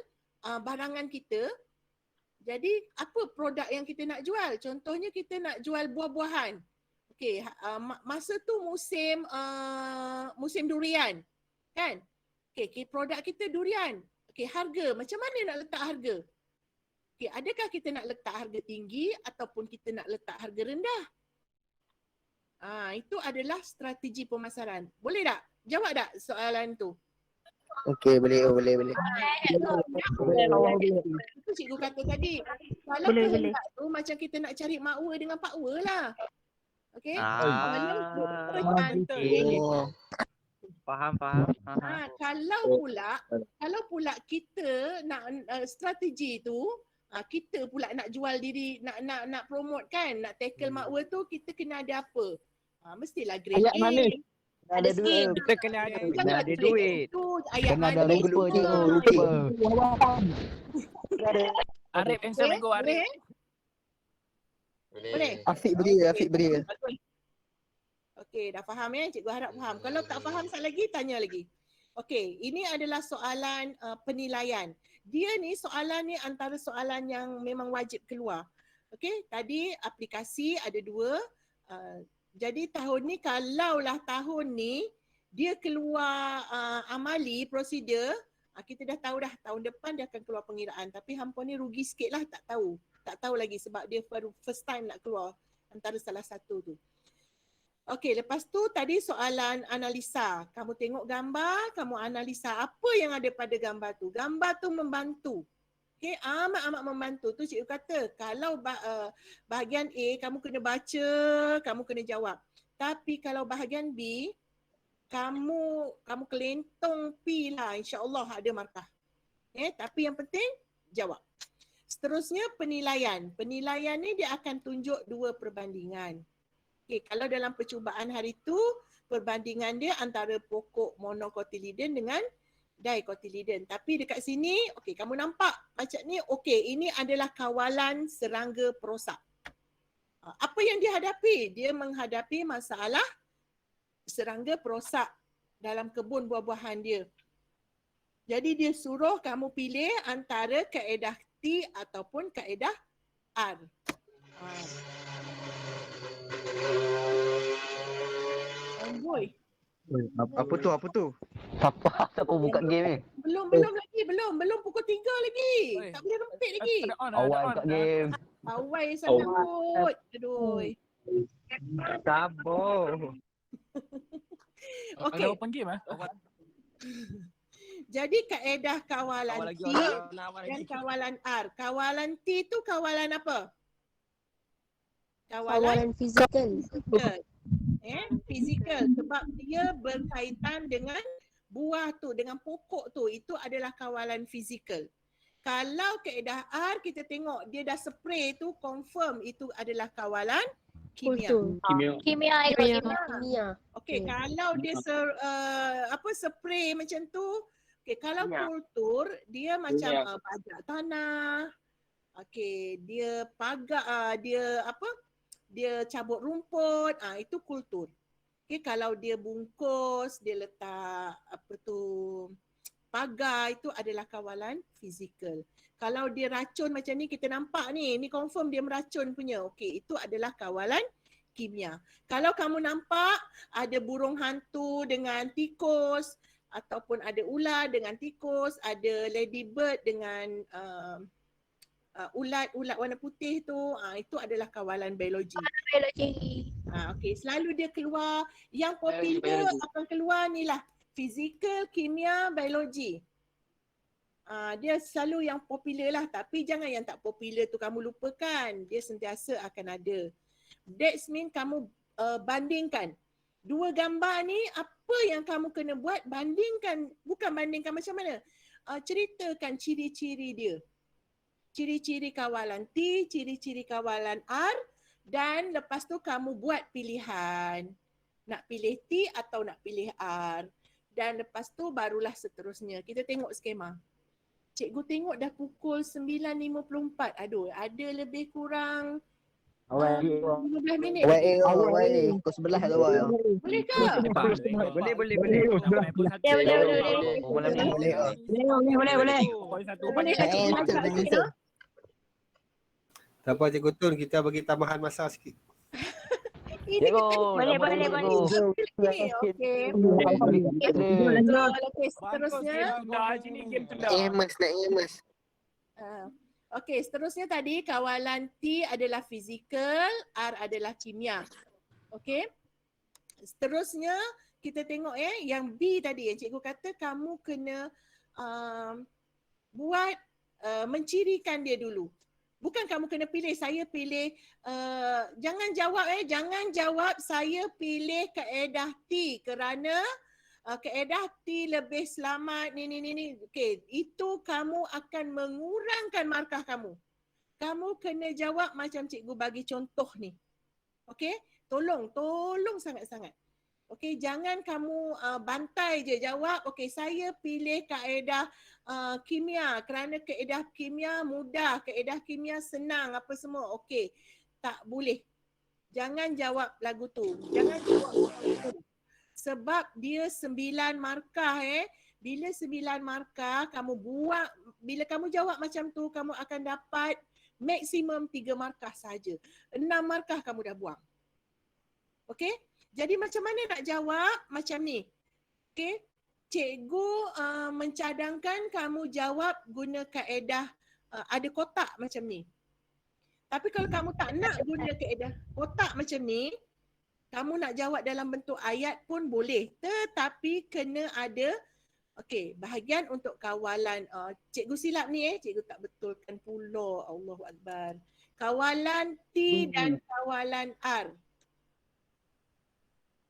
barangan kita. Jadi apa produk yang kita nak jual? Contohnya kita nak jual buah-buahan. Okey, masa tu musim durian. Kan? Okey, produk kita durian. Okey, harga. Macam mana nak letak harga? Okey, adakah kita nak letak harga tinggi ataupun kita nak letak harga rendah? Itu adalah strategi pemasaran. Boleh tak? Jawab tak soalan tu? Okey, boleh. Itu cikgu kata tadi. Kalau Boleh. kehendak tu macam kita nak cari makwa dengan pakwa lah. Okey? Faham. Kalau pula kita nak strategi tu, kita pula nak jual diri, nak promote kan, nak tackle makwa tu, kita kena ada apa? Mestilah grade Ayat A. manis. Ada skill. Kita kena ada Jangan ada tulis duit. itu, ayat Kena ada manis lupa tu. je. Lupa. Arif handsome go Arif. Boleh? Afiq beria. Okey, dah faham ya? Cikgu harap faham. Kalau tak faham sekali lagi, tanya lagi. Okey, ini adalah soalan penilaian. Dia ni soalan ni antara soalan yang memang wajib keluar. Okey, tadi aplikasi ada 2. Jadi tahun ni, kalaulah tahun ni dia keluar amali, prosedur, kita dah tahu dah tahun depan dia akan keluar pengiraan. Tapi hampa ni rugi sikit lah, tak tahu. Tak tahu lagi sebab dia first time nak keluar antara salah satu tu. Okey, lepas tu tadi soalan analisa. Kamu tengok gambar, kamu analisa apa yang ada pada gambar tu. Gambar tu membantu. Okey, amat-amat membantu. Tu cikgu kata, kalau bahagian A kamu kena baca, kamu kena jawab. Tapi kalau bahagian B, kamu kelentong P lah, insya-Allah ada markah. Tapi yang penting jawab. Seterusnya penilaian. Penilaian ni dia akan tunjuk 2 perbandingan. Okey, kalau dalam percubaan hari tu perbandingan dia antara pokok monocotyledon dengan dicotyledon. Tapi dekat sini, okey, kamu nampak macam ni, okey, ini adalah kawalan serangga perosak. Apa yang dia hadapi? Dia menghadapi masalah serangga perosak dalam kebun buah-buahan dia. Jadi dia suruh kamu pilih antara kaedah T ataupun kaedah R. Boy. Apa tu? Siapa aku buka game ni? Belum pukul 3 lagi. Oi. Tak boleh rempit lagi. Awal buka game. Awal sangat kot. Aduh. Sabar. Okey. Ada open game Jadi kaedah kawalan T dan kawalan R. Kawalan T tu kawalan apa? Kawalan fizikal. Fizikal, sebab dia berkaitan dengan buah tu, dengan pokok tu. Itu adalah kawalan fizikal. Kalau kaedah R, kita tengok dia dah spray tu, confirm itu adalah kawalan kimia. Kimia. Okey, kalau dia spray macam tu, okey, kalau kultur dia macam pajak tanah. Okey, dia dia cabut rumput, itu kultur. Okey, kalau dia bungkus, dia letak pagar, itu adalah kawalan fizikal. Kalau dia racun macam ni, kita nampak ni confirm dia meracun punya. Okey, itu adalah kawalan kimia. Kalau kamu nampak ada burung hantu dengan tikus, ataupun ada ular dengan tikus, ada ladybird dengan ulat warna putih tu, itu adalah kawalan biologi. Okey, selalu dia keluar yang popular akan keluar ni lah, fizikal, kimia, biologi. Dia selalu yang popular lah, tapi jangan yang tak popular tu kamu lupakan. Dia sentiasa akan ada. That's mean kamu bandingkan. 2 gambar ni, apa yang kamu kena buat, bandingkan. Bukan bandingkan macam mana. Ceritakan ciri-ciri dia. Ciri-ciri kawalan T, ciri-ciri kawalan R, dan lepas tu kamu buat pilihan. Nak pilih T atau nak pilih R. Dan lepas tu barulah seterusnya. Kita tengok skema. Cikgu tengok dah pukul 9.54. Aduh, ada lebih kurang 15 minit. Awal pukul 11 tu awal. Boleh ke? Boleh. Boleh. Boleh tak cikgu nampak sikit? Tak apa Cikgu Tun, kita bagi tambahan masa sikit. Ini Boleh. okey. Okey, seterusnya. Emas. Okey, seterusnya tadi kawalan T adalah fizikal, R adalah kimia. Okey. Seterusnya kita tengok yang B tadi yang cikgu kata kamu kena buat mencirikan dia dulu. Bukan kamu kena pilih, saya pilih, jangan jawab saya pilih kaedah T kerana kaedah T lebih selamat ni. Okey, itu kamu akan mengurangkan markah kamu. Kamu kena jawab macam cikgu bagi contoh ni. Okey, tolong sangat-sangat. Okey, jangan kamu bantai je jawab, okey saya pilih kaedah kimia kerana kaedah kimia mudah, kaedah kimia senang apa semua. Okey, tak boleh. Jangan jawab lagu tu. Jangan jawab lagu tu. Sebab dia 9 markah Bila 9 markah kamu buang, bila kamu jawab macam tu kamu akan dapat maksimum 3 markah saja. 6 markah kamu dah buang. Okey? Jadi macam mana nak jawab macam ni? Okey, cikgu mencadangkan kamu jawab guna kaedah ada kotak macam ni. Tapi kalau kamu tak nak guna kaedah kotak macam ni, Kamu nak jawab dalam bentuk ayat pun boleh. Tetapi kena ada, okey, bahagian untuk kawalan. Cikgu silap ni cikgu tak betulkan pula. Allahu Akbar. Kawalan T dan kawalan R.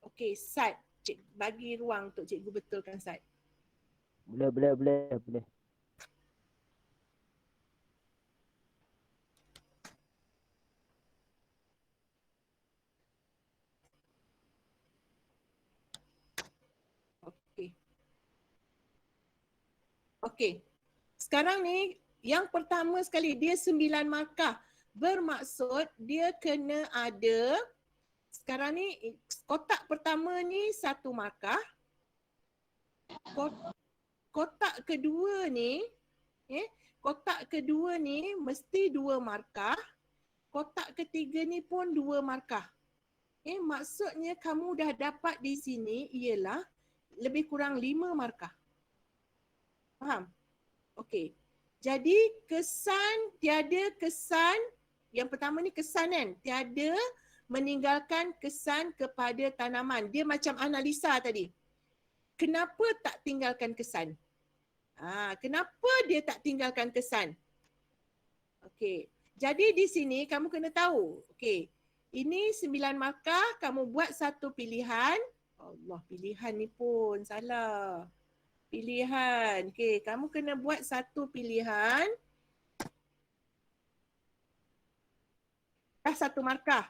Okey, Sat. Bagi ruang untuk cikgu betulkan Sat. Boleh. Okey. Sekarang ni yang pertama sekali dia 9 markah. Bermaksud dia kena ada, sekarang ni kotak pertama ni 1 markah. Kotak kedua ni, kotak kedua ni mesti 2 markah. Kotak ketiga ni pun 2 markah. Maksudnya kamu dah dapat di sini ialah lebih kurang 5 markah. Faham? Okey. Jadi tiada kesan, yang pertama ni kesan kan? Tiada meninggalkan kesan kepada tanaman. Dia macam analisa tadi. Kenapa tak tinggalkan kesan? Kenapa dia tak tinggalkan kesan? Okey. Jadi di sini kamu kena tahu. Okey. Ini 9 markah, kamu buat satu pilihan. Allah, pilihan ni pun salah. Pilihan. Okey, kamu kena buat satu pilihan. Dah 1 markah.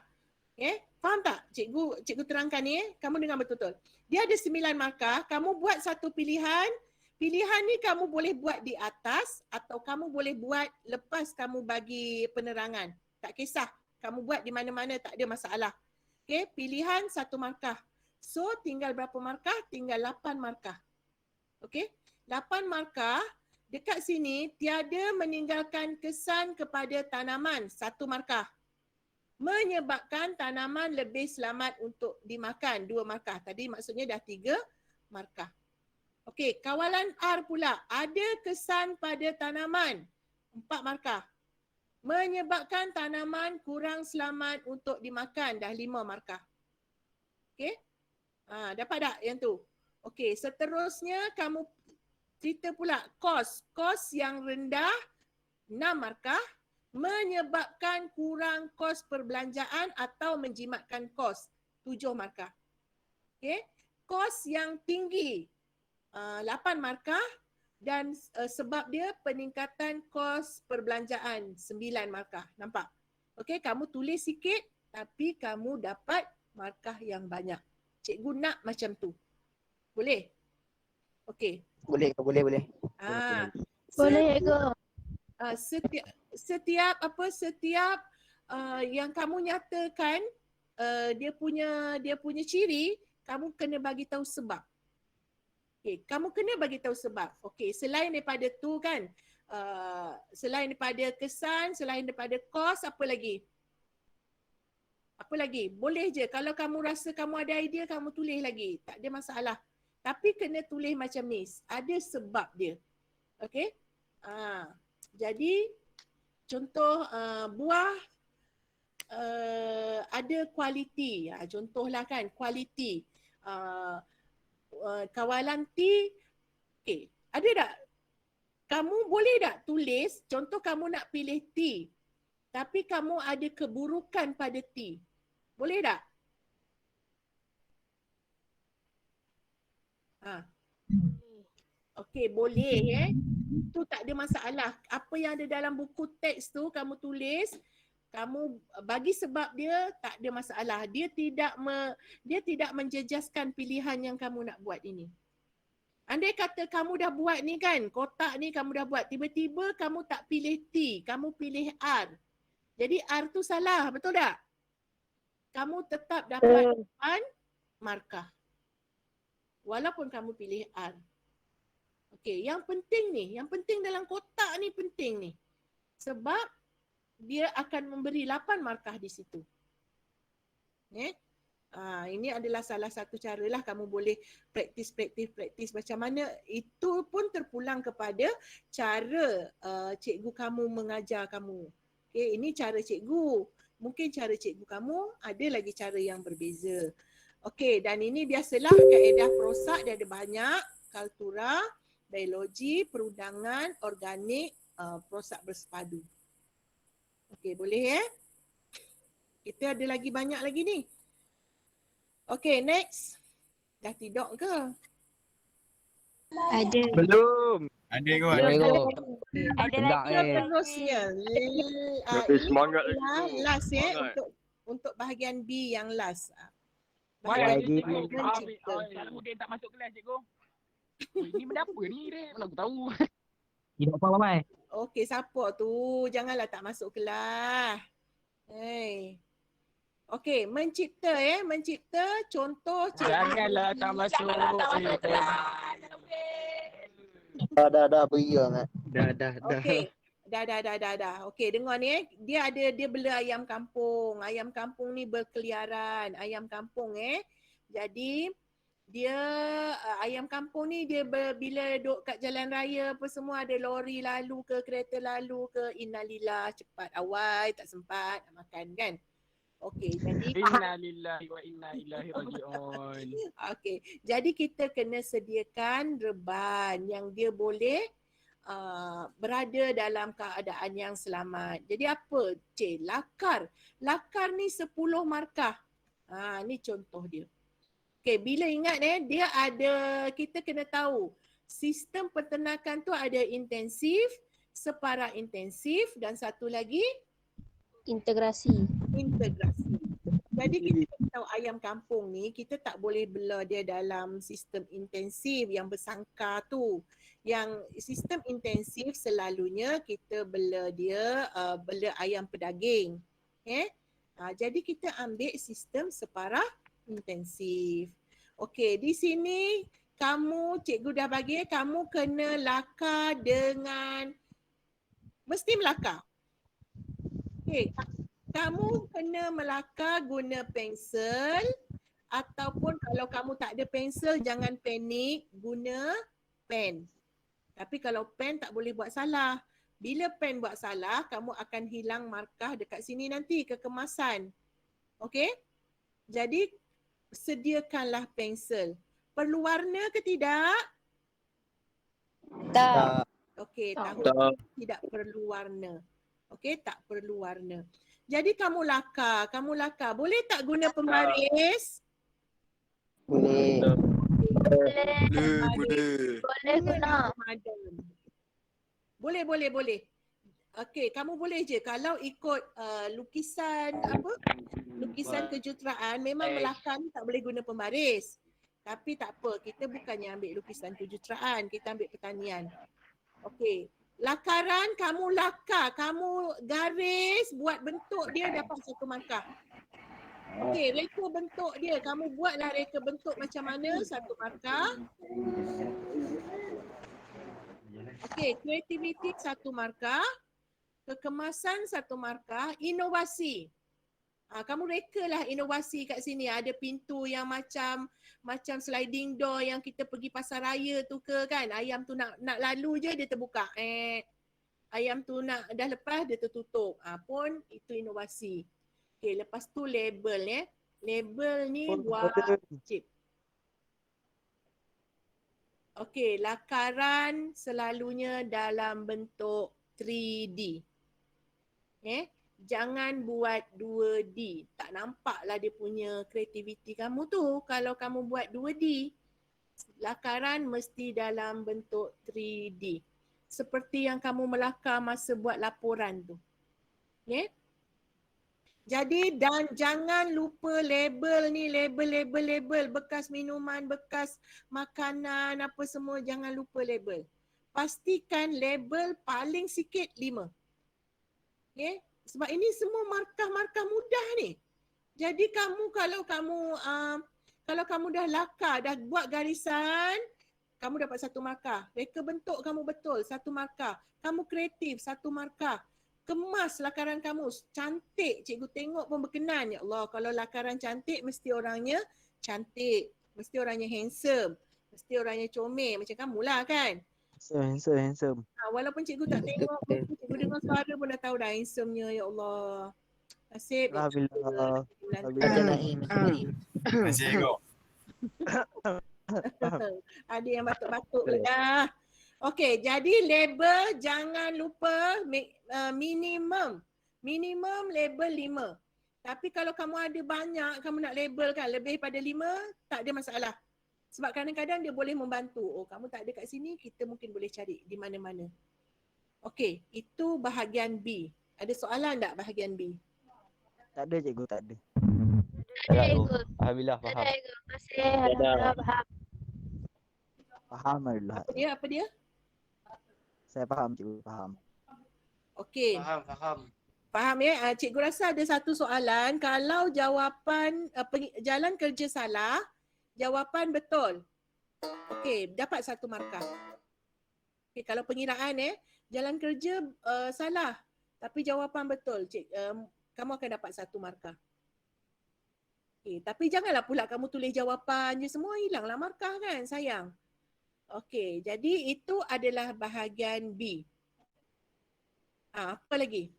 Faham tak? Cikgu terangkan ni. Kamu dengar betul-betul. Dia ada 9 markah, kamu buat satu pilihan. Pilihan ni kamu boleh buat di atas atau kamu boleh buat lepas kamu bagi penerangan. Tak kisah. Kamu buat di mana-mana, tak ada masalah. Okey, pilihan 1 markah. So, tinggal berapa markah? Tinggal 8 markah. Okey, 8 markah. Dekat sini tiada meninggalkan kesan kepada tanaman, 1 markah. Menyebabkan tanaman lebih selamat untuk dimakan, 2 markah. Tadi maksudnya dah 3 markah. Okey, kawalan R pula, ada kesan pada tanaman, 4 markah. Menyebabkan tanaman kurang selamat untuk dimakan, dah 5 markah. Okey, dapat tak yang tu? Okey, seterusnya kamu cerita pula kos. Kos yang rendah 6 markah menyebabkan kurang kos perbelanjaan atau menjimatkan kos 7 markah. Okey, kos yang tinggi 8 markah dan sebab dia peningkatan kos perbelanjaan 9 markah. Nampak? Okey, kamu tulis sikit tapi kamu dapat markah yang banyak. Cikgu nak macam tu. Boleh? Okey. Boleh. Boleh, Cikgu. Setiap yang kamu nyatakan dia punya ciri, kamu kena bagi tahu sebab. Okey, kamu kena bagi tahu sebab. Okey, selain daripada tu kan, selain daripada kesan, selain daripada kos, apa lagi? Apa lagi? Boleh je. Kalau kamu rasa kamu ada idea, kamu tulis lagi. Tak ada masalah. Tapi kena tulis macam ni. Ada sebab dia. Okey? Jadi, contoh buah ada kualiti. Contohlah kan, kualiti. Kawalan T. Okey, ada tak? Kamu boleh tak tulis, contoh kamu nak pilih T. Tapi kamu ada keburukan pada T. Boleh tak? Okey, boleh Itu tak ada masalah. Apa yang ada dalam buku teks tu kamu tulis, kamu bagi sebab dia, tak ada masalah. Dia tidak menjejaskan pilihan yang kamu nak buat ini. Andai kata kamu dah buat ni kan, kotak ni kamu dah buat, tiba-tiba kamu tak pilih T, kamu pilih R. Jadi R tu salah, betul tak? Kamu tetap dapat 8 markah. Walaupun kamu pilih R. Okey, yang penting dalam kotak ni penting ni. Sebab dia akan memberi 8 markah di situ. Ini adalah salah satu cara lah kamu boleh praktis macam mana. Itu pun terpulang kepada cara cikgu kamu mengajar kamu. Okay, ini cara cikgu. mungkin cara cikgu kamu ada lagi cara yang berbeza. Okey, dan ini biasalah kaedah prosak dia ada banyak, kultura, biologi, perundangan, organik, prosak bersepadu. Okey, boleh ya? Kita ada lagi banyak lagi ni. Okey, next. Dah tidur ke? Ada. Belum. Ada kot. Ada kot. Ada Sedap lagi. ni. Seterusnya. Tapi semangat lagi adalah tu. last ya Semangat. untuk bahagian B yang last. Baik, Bahagian cikgu. mencipta. Kalau dia tak masuk kelas cikgu. Ini benda apa ni dia? Mana aku tahu. Tidak apa Mai. Okey, siapa tu? Janganlah tak masuk kelas. Hey. Okey, mencipta ya, mencipta contoh Janganlah tak masuk. Dah beri sangat. Dah. Okey. Dah. Okey, dengar ni dia bela ayam kampung. Ayam kampung ni berkeliaran. Ayam kampung Jadi dia ayam kampung ni dia bila duduk kat jalan raya apa semua ada lori lalu ke kereta lalu ke innalillah cepat awal tak sempat nak makan kan. Okey, jadi Innalillahi wa inna ilaihi raji'un. okey. Jadi kita kena sediakan reban yang dia boleh berada dalam keadaan yang selamat. Jadi apa? Lakar. Lakar ni 10 markah. Ni contoh dia. Okey, bila ingat dia ada, kita kena tahu sistem peternakan tu ada intensif, separa intensif dan satu lagi Integrasi. integrasi. Jadi kita kena tahu ayam kampung ni kita tak boleh bela dia dalam sistem intensif yang bersangkar tu. Yang sistem intensif selalunya kita bela dia bela ayam pedaging. Jadi kita ambil sistem separa intensif. Okey, di sini kamu cikgu dah bagi kamu kena lakar dengan mesti melakar. Okey, kamu kena melakar guna pensel ataupun kalau kamu tak ada pensel jangan panik, guna pen. Tapi kalau pen tak boleh buat salah. Bila pen buat salah, kamu akan hilang markah dekat sini nanti kekemasan. Okey? Jadi sediakanlah pensel. Perlu warna ke tidak? Tak. Okey, tahun ini tidak perlu warna. Okey, tak perlu warna. Jadi kamu lakar. Boleh tak guna pembaris? Boleh. Boleh guna. Boleh. Okey, kamu boleh je kalau ikut lukisan lukisan kejuruteraan memang melakar ni tak boleh guna pembaris. Tapi tak apa, kita bukannya ambil lukisan kejuruteraan, kita ambil pertanian. Okey, lakaran kamu lakar, kamu garis, buat bentuk dia dapat 1 markah. Okey, reka bentuk dia, kamu buatlah reka bentuk macam mana 1 markah. Okey, kreativiti 1 markah, kekemasan 1 markah, inovasi. Kamu rekalah inovasi kat sini. Ada pintu yang macam sliding door yang kita pergi pasar raya tu ke kan. Ayam tu nak lalu je dia terbuka. Ayam tu nak dah lepas dia tertutup. Pun itu inovasi. Okey, lepas tu label Label ni wajib. Okey, lakaran selalunya dalam bentuk 3D. Jangan buat 2D. Tak nampaklah dia punya kreativiti kamu tu kalau kamu buat 2D. Lakaran mesti dalam bentuk 3D. Seperti yang kamu melakar masa buat laporan tu. Jadi dan jangan lupa label ni, label bekas minuman, bekas makanan apa semua, jangan lupa label. Pastikan label paling sikit 5. Sebab ini semua markah-markah mudah ni. Jadi kamu kalau kamu dah lakar, dah buat garisan, kamu dapat 1 markah. Reka bentuk kamu betul, 1 markah. Kamu kreatif, 1 markah. Kemas lakaran kamu, cantik. Cikgu tengok pun berkenan. Ya Allah, kalau lakaran cantik mesti orangnya cantik. Mesti orangnya handsome. Mesti orangnya comel macam kamulah kan. Handsome. Walaupun cikgu tak tengok, cikgu dengar suara pun dah tahu dah handsome-nya. Ya Allah. Nasib. Alhamdulillah. Bulan Alhamdulillah Naim. Masih Cikgu. Ada yang batuk-batuk dah. Okey, jadi label jangan lupa minimum. Minimum label 5. Tapi kalau kamu ada banyak, kamu nak label kan lebih pada 5, tak ada masalah. Sebab kadang-kadang dia boleh membantu. Oh, kamu tak ada kat sini, kita mungkin boleh cari di mana-mana. Okey, itu bahagian B. Ada soalan tak bahagian B? Tak ada cikgu, tak ada. Ada cikgu. Alhamdulillah Ada faham. cikgu. Terima kasih. Alhamdulillah faham. Faham Alhamdulillah. Apa dia? Saya faham cikgu, faham. Okey. Faham ya? Cikgu rasa ada satu soalan. Kalau jawapan jalan kerja salah, jawapan betul. Okey, dapat 1 markah. Okey, kalau pengiraan jalan kerja salah tapi jawapan betul, kamu akan dapat 1 markah. Okey, tapi janganlah pula kamu tulis jawapan je semua, hilanglah markah kan, sayang. Okey, jadi itu adalah bahagian B. Apa lagi?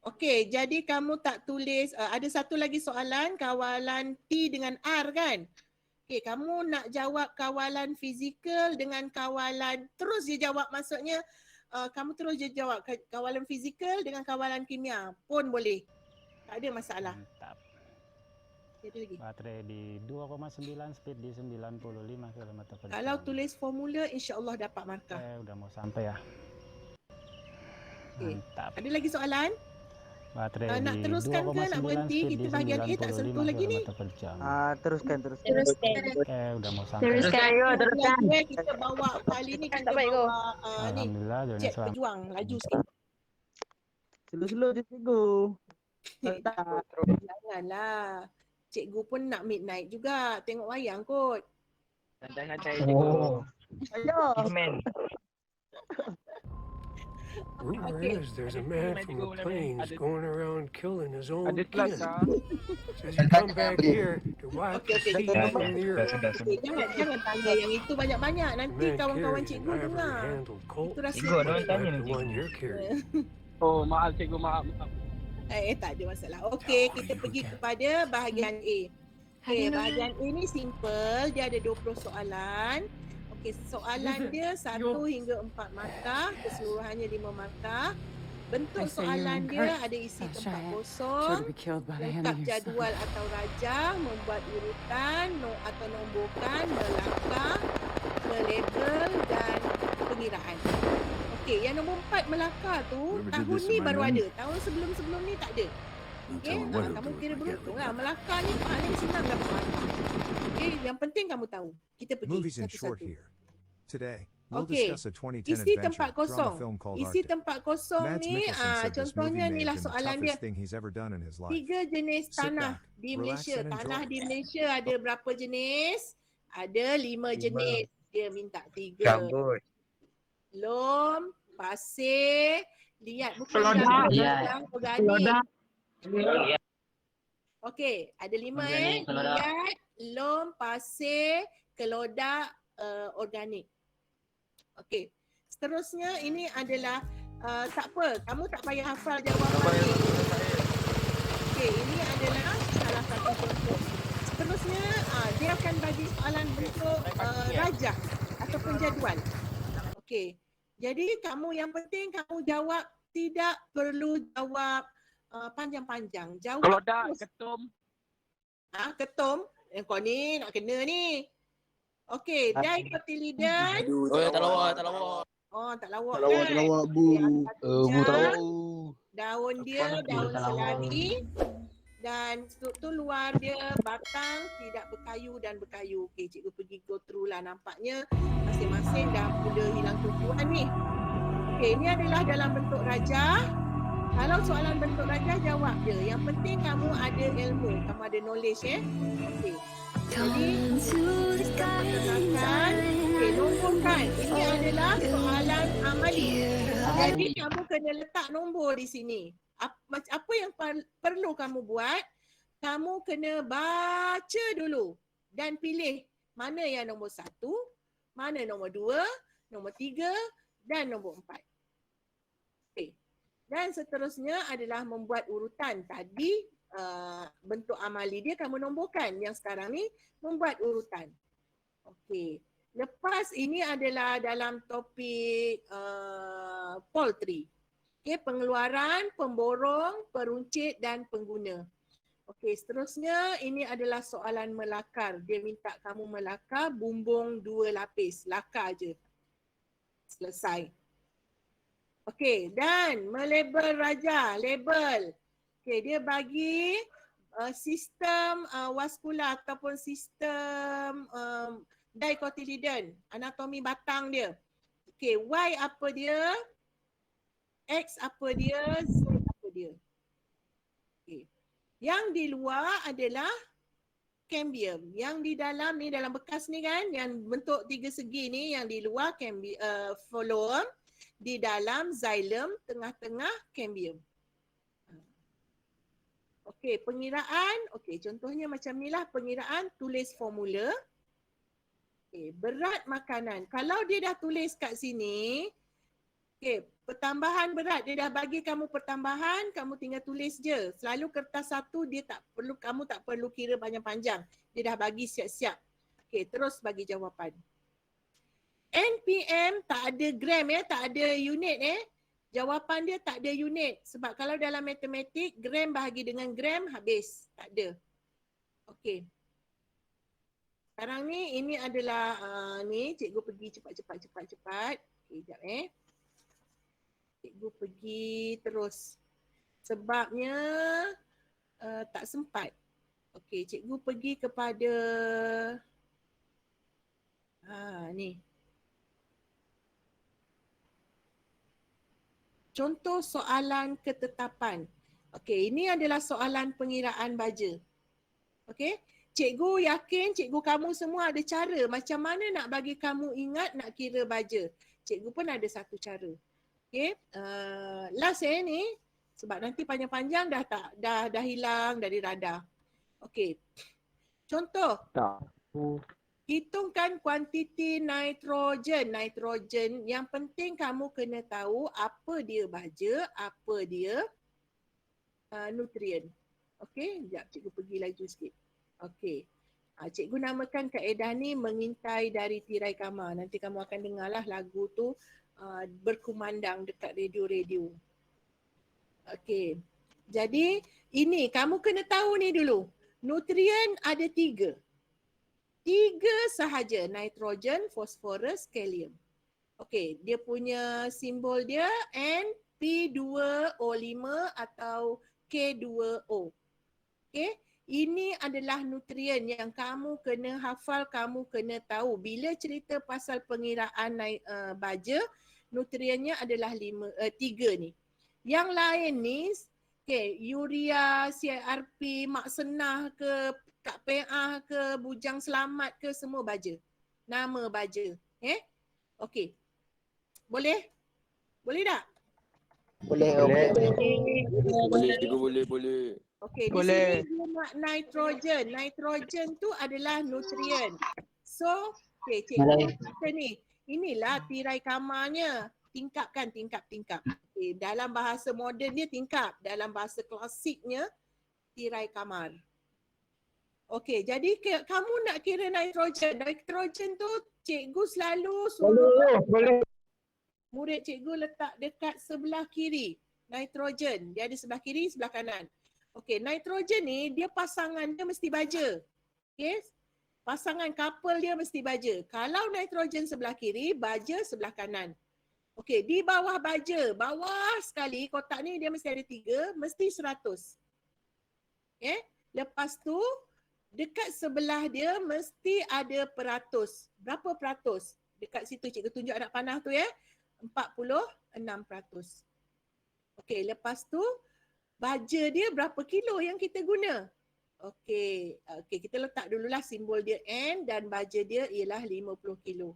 Okey, jadi kamu tak tulis, ada satu lagi soalan, kawalan T dengan R kan? Okey, kamu nak jawab kawalan fizikal dengan kawalan, terus je jawab, maksudnya kamu terus je jawab kawalan fizikal dengan kawalan kimia pun boleh. Tak ada masalah. Mantap. Ada lagi. Baterai di 2,9, speed di 95 km per jam. Kalau tulis formula, insya-Allah dapat markah. Udah mau sampai ya. Okay. Mantap. Ada lagi soalan? Baterai Nak di teruskan ke, nak 2,9, berhenti? speed Kita di bahagian A tak sentuh lagi ni. 95 km per jam. Teruskan. Teruskan. Udah mau sampai. Teruskan. Teruskan. Kita bawa kali ni, kita bawa ni. Alhamdulillah, Johnny Cik selamat. pejuang, laju sikit. Slow-slow je cikgu. Janganlah. Cikgu pun nak midnight juga. Tengok wayang kot. Santai-santai cikgu. Ayo. Rumor is there's a man from the plains going around killing his own Ada kin. kelas kah? Says he come back here to wipe the Okey, seed from the earth. Jangan tanya yang itu banyak-banyak. Nanti Man kawan-kawan carries cikgu an ivory dengar. handled Colt Itu rasa like the one you're carrying. Oh, maaf cikgu, maaf. tak ada masalah. Okey, kita pergi kepada bahagian A. Okey, bahagian A ni simple. Dia ada 20 soalan. Okey, soalan dia 1 hingga 4 markah, keseluruhannya 5 markah. Bentuk soalan dia ada isi tempat kosong, lengkap jadual atau rajah, membuat urutan atau nomborkan, melangkah, melabel dan pengiraan. Okey, yang nombor 4 melakar tu tahun ni baru ada. Tahun sebelum-sebelum ni tak ada. Okey, kamu kira beruntung lah. Melakar ni paling senang dapat markah. Okey, yang penting kamu tahu. Kita pergi Movies in short satu-satu. here. Today, we'll Okey, discuss a 2010 isi adventure tempat drama kosong. film called Isi Arctic. tempat kosong Mads ni, Mikkelsen said this movie contohnya made inilah him the soalan dia. toughest thing he's ever done in his life. 3 jenis Sit tanah back, di relax Malaysia. and Tanah enjoy. di Malaysia ada berapa jenis? Ada 5 jenis. Dia minta 3. Gambut. Lom, pasir, liat bukan Kelodak. yang organik. Kelodak. Okey, ada 5 liat, lom, pasir, kelodak, organik. Okey. Seterusnya ini adalah tak apa, kamu tak payah hafal jawapan ni. Okey, ini adalah salah satu contoh. Seterusnya dia akan bagi soalan bentuk rajah ataupun jadual. Okey. Jadi kamu yang penting kamu jawab, tidak perlu jawab panjang-panjang. Jawab Kelodak, terus. ketum. Ketum. Kau ni nak kena ni. Okey, dikotilidan. Tak lawak. Oh, tak lawak Tak lawak, kan? tak lawak, Bu. Bu tak lawak. Daun dia, daun selari. Dan struktur luar dia batang, tidak berkayu dan berkayu. Okey, cikgu pergi go through lah. Nampaknya masing-masing dah mula hilang tumpuan ni. Okey, ini adalah dalam bentuk rajah. Kalau soalan bentuk rajah, jawab je. Yang penting kamu ada ilmu, kamu ada knowledge Okey. Jadi, kita perkenalkan. Okey, nomborkan. Ini adalah soalan amali. Jadi, kamu kena letak nombor di sini. Apa yang perlu kamu buat? Kamu kena baca dulu dan pilih Mana yang nombor 1, mana nombor 2, nombor 3 dan nombor 4. Okay. Dan seterusnya adalah membuat urutan. Tadi bentuk amali dia kamu nomborkan. Yang sekarang ni membuat urutan. Okey. Lepas ini adalah dalam topik poultry. Okey, pengeluaran, pemborong, peruncit dan pengguna. Okey, seterusnya ini adalah soalan melakar. Dia minta kamu melakar bumbung 2 lapis. Lakar je. Selesai. Okey, dan melabel raja, label. Okey, dia bagi sistem vaskula ataupun sistem dicotyledon, anatomi batang dia. Okey, Y apa dia? X apa dia? Z apa dia? Okey. Yang di luar adalah cambium. Yang di dalam ni, dalam bekas ni kan, yang bentuk 3 segi ni, yang di luar phloem, di dalam xylem, tengah-tengah cambium. Okey, pengiraan. Okey, contohnya macam ni lah pengiraan, tulis formula. Okey, berat makanan. Kalau dia dah tulis kat sini, okey, pertambahan berat, dia dah bagi kamu pertambahan, kamu tinggal tulis je. Selalu kertas 1 dia tak perlu, kamu tak perlu kira panjang-panjang. Dia dah bagi siap-siap. Okey, terus bagi jawapan. NPM tak ada gram tak ada unit Jawapan dia tak ada unit. Sebab kalau dalam matematik, gram bahagi dengan gram habis. Tak ada. Okey. Sekarang ni, ini adalah ni cikgu pergi cepat. Okey, sekejap Cikgu pergi terus. Sebabnya tak sempat. Okey, cikgu pergi kepada ni. Contoh soalan ketetapan. Okey, ini adalah soalan pengiraan baja. Okey, cikgu yakin cikgu kamu semua ada cara macam mana nak bagi kamu ingat nak kira baja. Cikgu pun ada satu cara. Okey, last ni sebab nanti panjang-panjang dah hilang dari radar. Okey. Contoh. Hitungkan kuantiti nitrogen. Nitrogen yang penting kamu kena tahu apa dia baja, apa dia nutrien. Okey, sekejap cikgu pergi laju sikit. Okey. Cikgu namakan kaedah ni mengintai dari tirai kamar. Nanti kamu akan dengarlah lagu tu berkumandang dekat radio-radio. Okey. Jadi ini kamu kena tahu ni dulu. Nutrien ada 3. 3 sahaja, nitrogen, fosforus, kalium. Okey, dia punya simbol dia N-P2O5 atau K2O. Okey, ini adalah nutrien yang kamu kena hafal, kamu kena tahu. Bila cerita pasal pengiraan baja, nutriennya adalah 3 ni. Yang lain ni, okey, urea, CRP, mak senah ke, Kak PA ke, bujang selamat ke, semua baja. Nama baja. Okey. Boleh? Boleh tak? Boleh. Boleh. Okey, di sini dia nak nitrogen. Nitrogen tu adalah nutrien. So, okey, cikgu kata ni. Inilah tirai kamarnya. Tingkapkan, tingkap. Okey, dalam bahasa moden dia tingkap. Dalam bahasa klasiknya, tirai kamar. Okey, jadi kamu nak kira nitrogen. Nitrogen tu cikgu selalu suruh murid cikgu letak dekat sebelah kiri. Nitrogen, dia ada sebelah kiri, sebelah kanan. Okey, nitrogen ni dia pasangan dia mesti baja. Okey, pasangan couple dia mesti baja. Kalau nitrogen sebelah kiri, baja sebelah kanan. Okey, di bawah baja, bawah sekali kotak ni dia mesti ada 3, mesti 100. Okey, lepas tu dekat sebelah dia mesti ada peratus. Berapa peratus? Dekat situ cikgu tunjuk anak panah tu 46%. Okey, lepas tu baja dia berapa kilo yang kita guna? Okey, kita letak dululah simbol dia N dan baja dia ialah 50 kilo.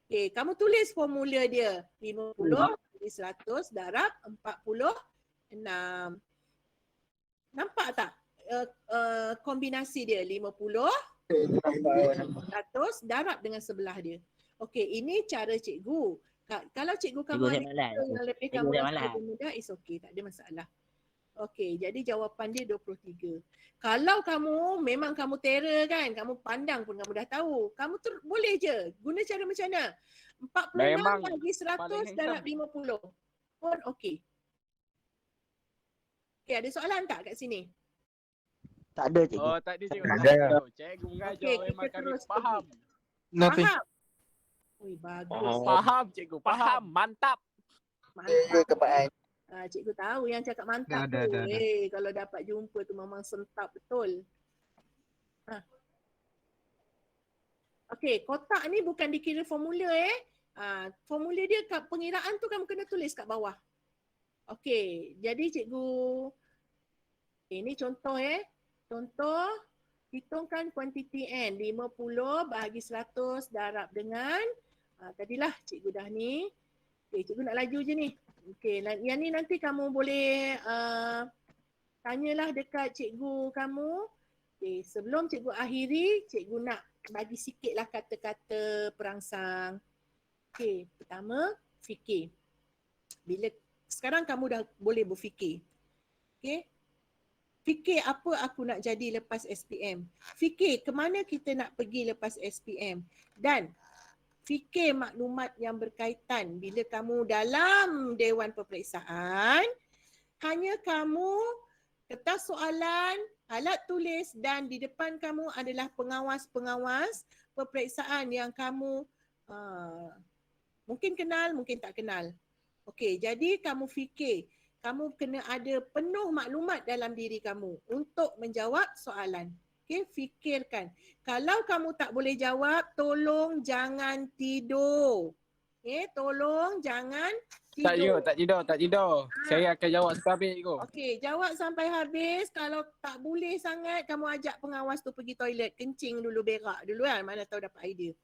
Okey, kamu tulis formula dia. 50 kali 100 darab 46. Nampak tak? Kombinasi dia 50 100 darab dengan sebelah dia. Okey, ini cara cikgu. Kalau cikgu kamu Cikgu ada saya malas. cara yang lebih Cikgu kamu saya rasa malas. lebih mudah, is okay, tak ada masalah. Okey, jadi jawapan dia 23. Kalau kamu memang kamu terror kan, kamu pandang pun kamu dah tahu, kamu boleh je guna cara macam mana? 46 Memang bagi 100 darab 50 pun okey. Okey, ada soalan tak kat sini? Tak ada cikgu. Oh, tak ada cikgu. Tak ada. Cikgu mengajar Okey, memang kita kami terus faham. Nothing. Faham? Ui, bagus. Faham cikgu, faham. Mantap. Mantap. Cikgu tahu yang cakap mantap Dah. tu. Kalau dapat jumpa tu memang sentap betul. Okey, kotak ni bukan dikira formula formula dia pengiraan tu kamu kena tulis kat bawah. Okey, jadi cikgu ini contoh Contoh hitungkan kuantiti N 50 bahagi 100 darab dengan tadilah cikgu dah ni. Okey, cikgu nak laju je ni. Okey, yang ni nanti kamu boleh tanyalah dekat cikgu kamu. Okey, sebelum cikgu akhiri, cikgu nak bagi sikitlah kata-kata perangsang. Okey, pertama fikir. Sekarang kamu dah boleh berfikir. Okey. Fikir apa aku nak jadi lepas SPM. Fikir ke mana kita nak pergi lepas SPM. Dan fikir maklumat yang berkaitan bila kamu dalam Dewan Peperiksaan, hanya kamu, kertas soalan, alat tulis dan di depan kamu adalah pengawas-pengawas peperiksaan yang kamu mungkin kenal, mungkin tak kenal. Okey, jadi kamu fikir, kamu kena ada penuh maklumat dalam diri kamu untuk menjawab soalan. Okey, fikirkan. Kalau kamu tak boleh jawab, tolong jangan tidur. Okey, tolong jangan tidur. Tak tidur. Saya akan jawab sampai habis cikgu. Okey, jawab sampai habis. Kalau tak boleh sangat, kamu ajak pengawas tu pergi toilet, kencing dulu, berak dulu kan, mana tahu dapat idea.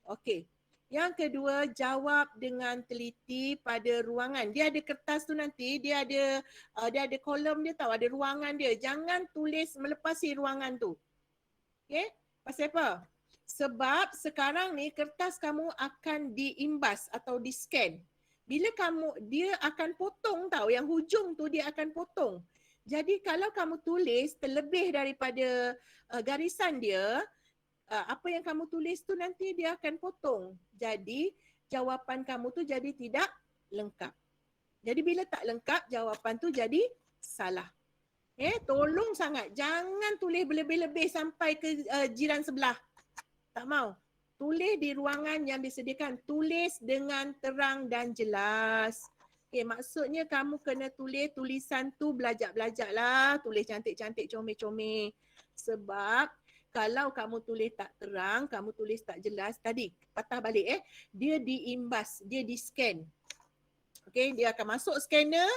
Okey. Yang kedua, jawab dengan teliti pada ruangan. Dia ada kertas tu nanti, dia ada kolom dia tahu, ada ruangan dia. Jangan tulis melepasi ruangan tu. Okey? Pasal apa? Sebab sekarang ni kertas kamu akan diimbas atau di-scan. Bila dia akan potong tahu, yang hujung tu dia akan potong. Jadi kalau kamu tulis terlebih daripada garisan dia, apa yang kamu tulis tu nanti dia akan potong. Jadi jawapan kamu tu jadi tidak lengkap. Jadi bila tak lengkap, jawapan tu jadi salah. Tolong sangat jangan tulis berlebih-lebih sampai ke jiran sebelah. Tak mau. Tulis di ruangan yang disediakan. Tulis dengan terang dan jelas. Maksudnya kamu kena tulis tulisan tu belajak-belajak lah. Tulis cantik-cantik, comel-comel. Sebab kalau kamu tulis tak terang, kamu tulis tak jelas, tadi patah balik dia diimbas, dia di-scan. Okey, dia akan masuk scanner,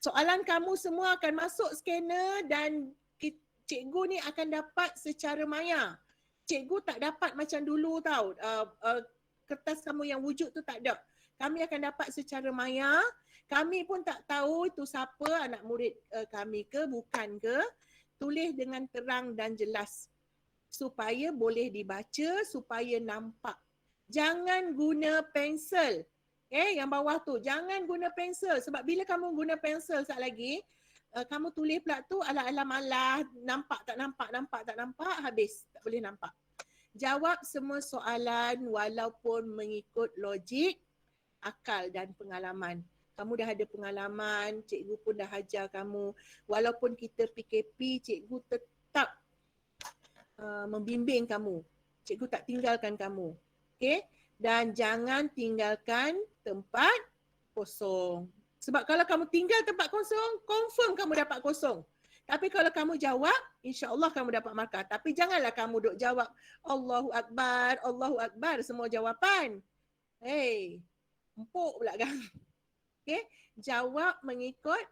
soalan kamu semua akan masuk scanner dan cikgu ni akan dapat secara maya. Cikgu tak dapat macam dulu tau, kertas kamu yang wujud tu tak ada. Kami akan dapat secara maya, kami pun tak tahu itu siapa, anak murid kami ke, bukan ke. Tulis dengan terang dan jelas. Supaya boleh dibaca, supaya nampak. Jangan guna pensel. Yang bawah tu, jangan guna pensel. Sebab bila kamu guna pensel sekejap lagi, kamu tulis pula tu alah-alah malah, nampak tak nampak, habis. Tak boleh nampak. Jawab semua soalan walaupun mengikut logik, akal dan pengalaman. Kamu dah ada pengalaman, cikgu pun dah ajar kamu. Walaupun kita PKP, cikgu tetap membimbing kamu. Cikgu tak tinggalkan kamu. Okey? Dan jangan tinggalkan tempat kosong. Sebab kalau kamu tinggal tempat kosong, confirm kamu dapat kosong. Tapi kalau kamu jawab, insya-Allah kamu dapat markah. Tapi janganlah kamu duk jawab Allahu Akbar semua jawapan. Empuk pula kan. Okey? Jawab mengikut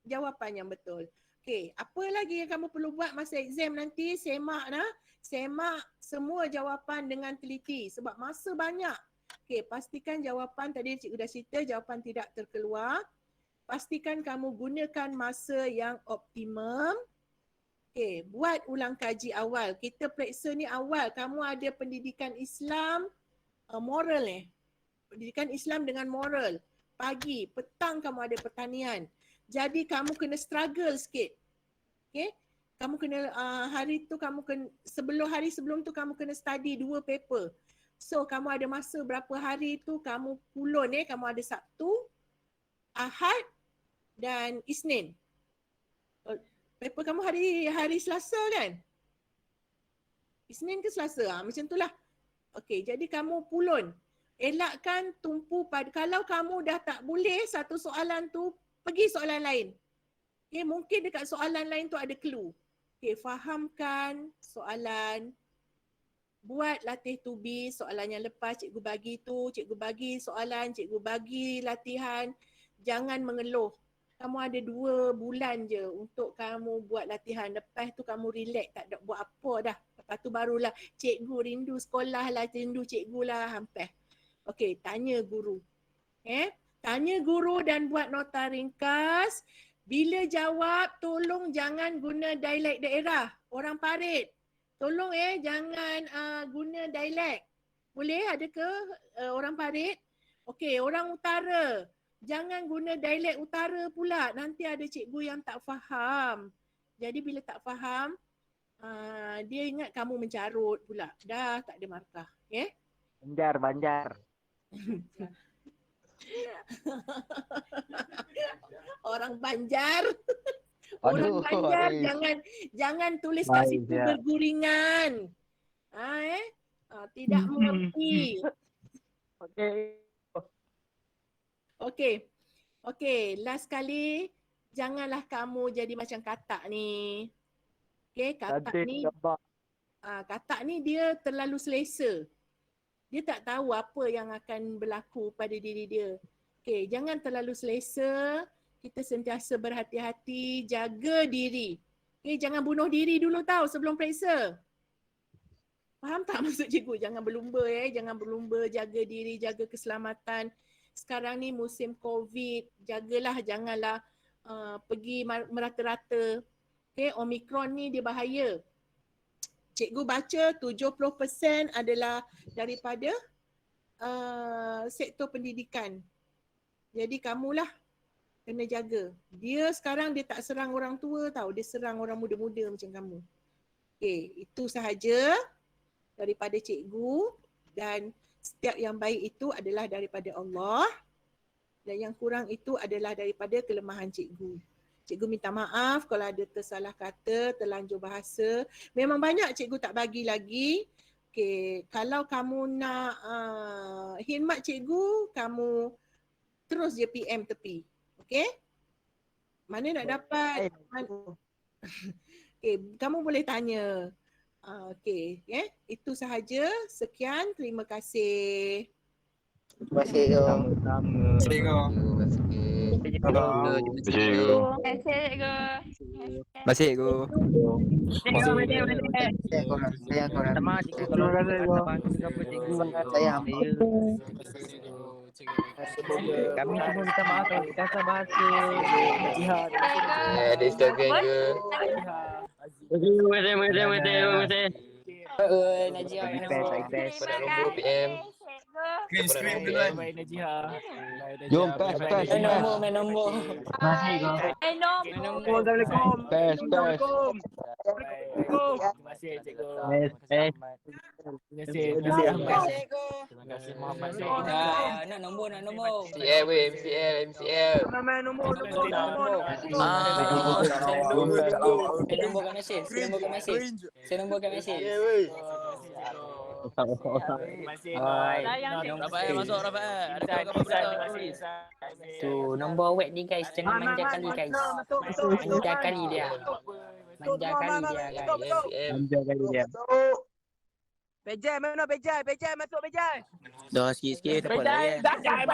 jawapan yang betul. Okey, apa lagi yang kamu perlu buat masa exam nanti? Semak semua jawapan dengan teliti sebab masa banyak. Okey, pastikan jawapan, tadi cikgu dah cerita, jawapan tidak terkeluar. Pastikan kamu gunakan masa yang optimum. Okey, buat ulang kaji awal. Kita periksa ni awal. Kamu ada pendidikan Islam moral Pendidikan Islam dengan moral. Pagi, petang kamu ada pertanian. Jadi kamu kena struggle sikit. Okey? Kamu kena hari tu kamu kena hari sebelum tu kamu kena study 2 paper. So kamu ada masa berapa hari tu kamu pulun kamu ada Sabtu, Ahad dan Isnin. Paper kamu hari Selasa kan? Isnin ke Selasa? Macam itulah. Okey, jadi kamu pulun. Elakkan tumpu pada, kalau kamu dah tak boleh satu soalan tu, pergi soalan lain. Okey, mungkin dekat soalan lain tu ada clue. Okey, fahamkan soalan. Buat latih to be, soalan yang lepas cikgu bagi tu, cikgu bagi soalan, cikgu bagi latihan. Jangan mengeluh. Kamu ada 2 bulan je untuk kamu buat latihan. Lepas tu kamu relax, tak ada buat apa dah. Lepas tu barulah cikgu rindu sekolah lah, rindu cikgu lah, hampir. Okey, tanya guru. Tanya guru dan buat nota ringkas. Bila jawab, tolong jangan guna dialek daerah. Orang Parit. Tolong jangan guna dialek. Boleh? Ada ke orang Parit? Okey, orang utara. Jangan guna dialek utara pula. Nanti ada cikgu yang tak faham. Jadi bila tak faham, dia ingat kamu mencarut pula. Dah tak ada markah. Banjar. Orang Banjar. Orang Banjar jangan tulis kat situ berguringan. Tidak mengerti. Okey, last kali janganlah kamu jadi macam katak ni. Okey, katak ni dia terlalu selesa. Dia tak tahu apa yang akan berlaku pada diri dia. Okey, jangan terlalu selesa. Kita sentiasa berhati-hati, jaga diri. Okey, jangan bunuh diri dulu tahu sebelum periksa. Faham tak maksud cikgu? Jangan berlumba jangan berlumba, jaga diri, jaga keselamatan. Sekarang ni musim COVID, jagalah, janganlah pergi merata-rata. Okey, Omicron ni dia bahaya. Cikgu baca 70% adalah daripada sektor pendidikan. Jadi kamulah kena jaga. Dia sekarang dia tak serang orang tua tahu, dia serang orang muda-muda macam kamu. Okey, itu sahaja daripada cikgu, dan setiap yang baik itu adalah daripada Allah dan yang kurang itu adalah daripada kelemahan cikgu. Cikgu minta maaf kalau ada tersalah kata, terlanjur bahasa. Memang banyak cikgu tak bagi lagi. Okey, kalau kamu nak khidmat cikgu, kamu terus je PM tepi. Okey? Mana nak dapat? Okey, kamu boleh tanya. Okey, itu sahaja. Sekian, terima kasih. Terima kasih. Kami semua minta maaf kalau kita kasar bahasa. Jihad. Ada Instagram ke? Najia. Pada nombor PM. Screen duluan. Jom pes. Main nombor. Assalamualaikum. Pes. Terima kasih cikgu. Terima kasih Ahmad. Terima kasih Muhammad. Nak nombor. MCL. Main nombor. Saya nombor kat mesej. Terima kasih. Rafael masuk Rafael. Ada apa-apa? Tu nombor web ni guys, jangan manja kali guys. Manja kali dia. Bejai mana Bejai masuk Bejai. Dah sikit-sikit depan Bejai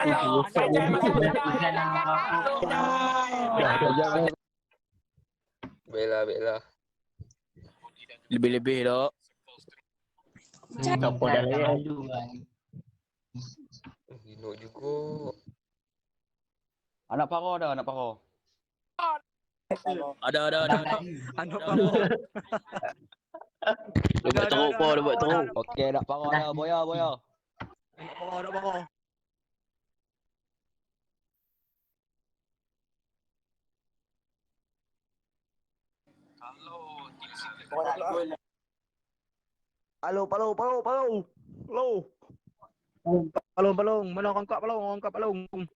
Bella. Lebih-lebih dah. Apa dah layan juga. Ginok juga. Anak parah dah, anak parah. Ada. Anak panggung. Dia buat teruk po, dia buat teruk. Okey, nak parah dah, boya. Nak parah. Halo, palung. Halo. Palung. Mana orang kat palung?